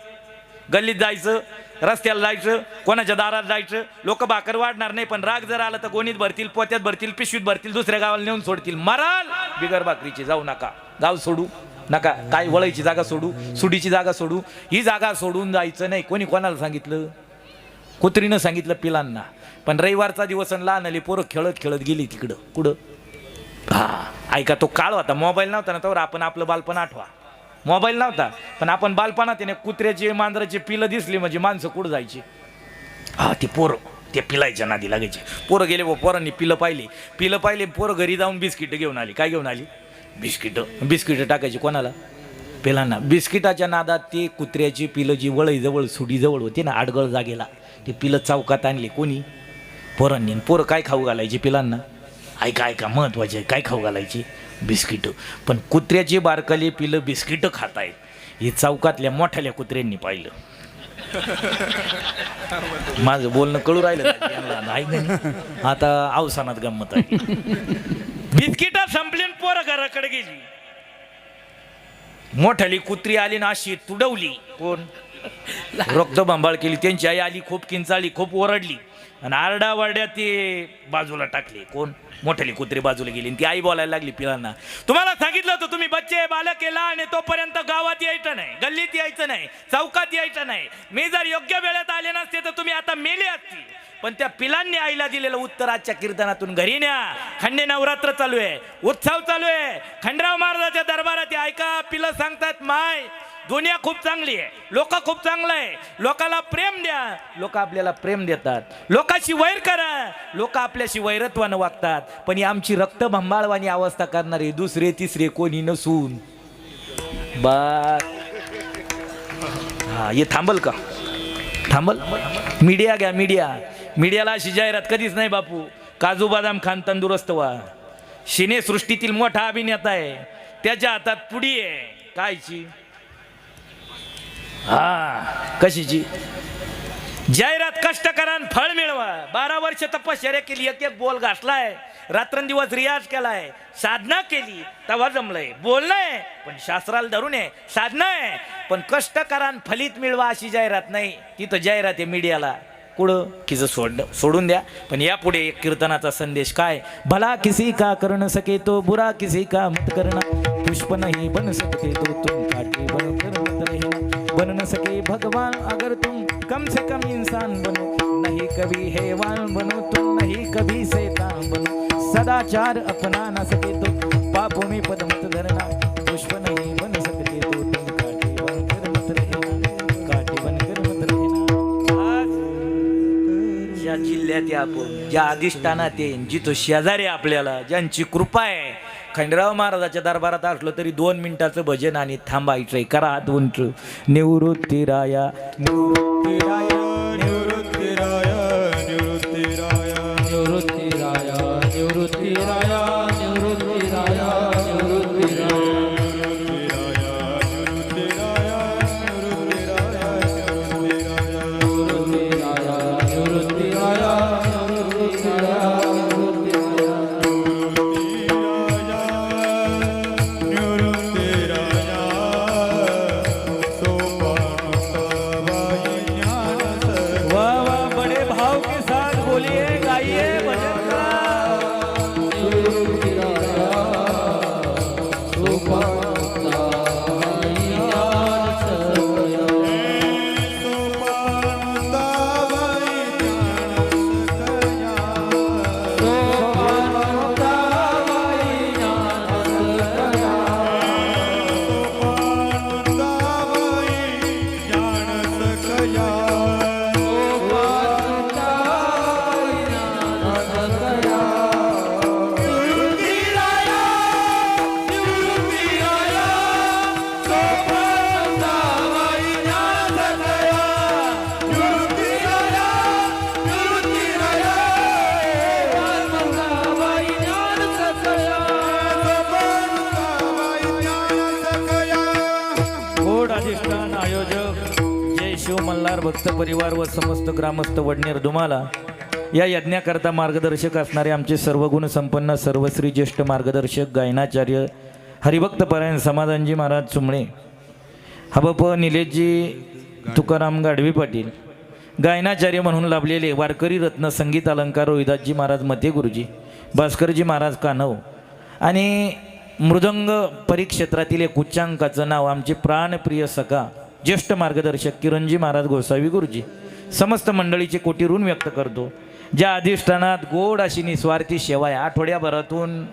गल्लीत जायचं, रस्त्याला जायचं, कोणाच्या दारात जायचं. लोक भाकर वाढणार नाही, पण राग जर आला तर गोणीत भरतील, पोत्यात भरतील, पिशवीत भरतील, दुसऱ्या गावाला नेऊन सोडतील. मराल बिगर भाकरीची. जाऊ नका, गाव सोडू नका. काय वळईची जागा सोडू, सुडीची जागा सोडू, ही जागा सोडून जायचं नाही. कोणी कोणाला सांगितलं? कुत्रीनं सांगितलं पिलांना. पण रविवारचा दिवस लहान आली पोरं खेळत खेळत गेली तिकडं. कुठं? हा, ऐका, तो काळ होता, मोबाईल नव्हता ना, तर आपण आपलं बालपण आठवा. मोबाईल नव्हता, पण आपण बालपणात त्याने कुत्र्याची मांजराची पिलं दिसली म्हणजे माणसं कुठं जायची? हा, ते पोरं ते पिलायच्या नादी लागायचे. पोरं गेले, पोरांनी पिलं पाहिले, पोरं घरी जाऊन बिस्किटं घेऊन आली. काय घेऊन आली? बिस्किटं टाकायची कोणाला? पिलांना. बिस्किटाच्या नादात ते कुत्र्याची पिलं जी वळईजवळ सुडीजवळ होती ना, आडगळ जागेला, ते पिलं चौकात आणली. कोणी? पोरांनी. पोरं काय खाऊ घालायची पिलांना? ऐका, महत्वाचे आहे. काय खाऊ घालायची? बिस्किटं. पण कुत्र्याची बारकाली पिलं बिस्किटं खातायत हे चौकातल्या मोठ्याल्या कुत्र्यांनी पाहिलं. माझं बोलणं कळू राहिलं. आता अवसानात गंमत आहे. बिस्किटा संपली, पोरं घराकडे गेली. मोठ्याली कुत्री आली ना, अशी तुडवली. कोण? रक्तबंबाळ केली. त्यांची आई आली, खूप किंचाळली, खूप ओरडली, आणि आरडावरड्या ते बाजूला टाकले. कोण? मोठ्याली कुत्री बाजूला गेली. ती आई बोलायला लागली पिलांना, तुम्हाला सांगितलं होतं तुम्ही बच्चे बालक लहान आहे तोपर्यंत गावात यायचं नाही, गल्लीत यायचं नाही, चौकात यायचं नाही. मी जर योग्य वेळेत आले नसते तर तुम्ही आता मेले असते. पण त्या पिलांनी आईला दिलेलं उत्तर आजच्या कीर्तनातून घरी न्या. खंडे नवरात्र चालू आहे, उत्सव चालू आहे, खंडराव महाराजाच्या दरबारात ऐका. पिलं सांगतात माय दुनिया खूप चांगली आहे, लोक खूप चांगलं आहे, लोकाला प्रेम द्या. लोक आपल्याला प्रेम देतात, लोकाशी वैर करा, लोक आपल्याशी वैरत्वानं वागतात. पण ही आमची रक्त भंबाळवाणी अवस्था करणारे दुसरे तिसरे कोणी नसून बस. हा हे थांबल का? थांबल. मीडिया घ्या, मीडियाला अशी जाहिरात कधीच नाही बापू. काजू बदाम खान तंदुरुस्त व्हा. सिनेसृष्टीतील मोठा अभिनेता आहे, त्याच्या हातात पुडी आहे कायची? हा कशीची? जाहिरात कष्ट करा आणि फळ मिळवा. 12 वर्ष तपश्चर्या केली, एक एक बोल घासलाय, रात्रंदिवस रियाज केलाय, साधना केली, तेव्हा जमलंय. बोलणंय पण शास्त्राला धरून आहे, साधना आहे पण कष्ट करा आणि फलित मिळवा अशी जाहिरात नाही. तिथं जाहिरात आहे मीडियाला. कुठं किचं सोडून द्या. पण यापुढे एक कीर्तनाचा संदेश काय? भला किसी का कर न सके तो बुरा किसी का मत करना, पुष्प नहीं बन सकते तो तुम काटे बन कर मत रहना, बन न सके भगवान अगर तुम कम से कम इंसान बनो, नहीं कभी हैवान बनो तुम, नहीं कभी शैतान बनो, सदाचार अपना न सके तो पापों में पद मत धरना, पुष्प नहीं बन सकते तो तुम काटे बन कर मत रहना, काटे बन कर मत रहना. आज ज्या जिल्ह्यात आपण, ज्या अधिष्ठानात येईन, जिथं शेजारी आपल्याला ज्यांची कृपा आहे, खंडराव महाराजाच्या दरबारात असलो तरी 2 मिनिटाचं भजन आणि थांबायचंय. करा हात उंच. निवृत्तीराया निवृत्तीराया
निवृत्तीराया निवृत्तीराया
निवृत्तीराया निवृत्तीराया निवृत्तीराया मल्हार भक्त परिवार व समस्त ग्रामस्थ वडनेर दुमाला या यज्ञाकरता मार्गदर्शक असणारे आमचे सर्वगुण संपन्न सर्वश्री ज्येष्ठ मार्गदर्शक गायनाचार्य हरिभक्त परायण समाधानजी महाराज चुंबळे, हबप निलेशजी तुकाराम गाढवी पाटील, गायनाचार्य म्हणून लाभलेले वारकरी रत्न संगीत अलंकार रोहिदासजी महाराज मते गुरुजी, भास्करजी महाराज कानव आणि मृदंग परिक्षेत्रातील एक उच्चांकाचं नाव आमचे प्राणप्रिय सखा ज्येष्ठ मार्गदर्शक किरणजी महाराज गोसावी गुरुजी, समस्त मंडळीचे कोटी ऋण व्यक्त करतो. ज्या अधिष्ठानात गोड अशी निस्वार्थी सेवा आहे. आठवड्याभरातून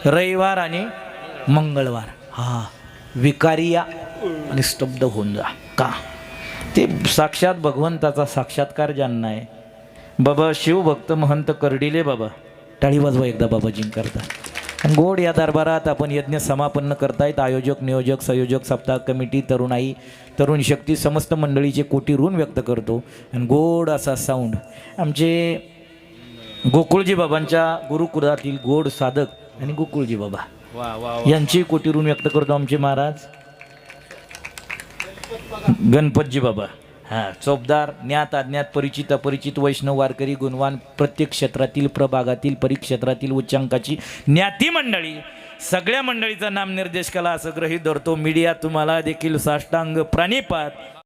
रविवार आणि मंगळवार हा विकारी या आणि स्तब्ध होऊन जा. का ते साक्षात भगवंताचा साक्षात्कार ज्यांना आहे. बाबा शिवभक्त महंत कर्डिले बाबा, टाळी वाजवा एकदा बाबाजींकरता. गोड या दरबारात आपण यज्ञ समापन्न करतायत. आयोजक नियोजक संयोजक सप्ताह कमिटी तरुणाई तरुण शक्ती समस्त मंडळीचे कोटी ऋण व्यक्त करतो. आणि गोड असा साऊंड आमचे गोकुळजी बाबांच्या गुरुकुलातील गोड साधक आणि गोकुळजी बाबा यांची कोटी ऋण व्यक्त करतो. आमचे महाराज गणपतजी बाबा, हां चोपदार, ज्ञात अज्ञात, परिचित अपरिचित, वैष्णव वारकरी गुणवान, प्रत्येक क्षेत्रातील प्रभागातील परिक्षेत्रातील उच्चांकाची ज्ञाती मंडळी, सगळ्या मंडळीचा नामनिर्देश केला असं गृहीत धरतो. मीडिया तुम्हाला देखील साष्टांग प्रणिपात.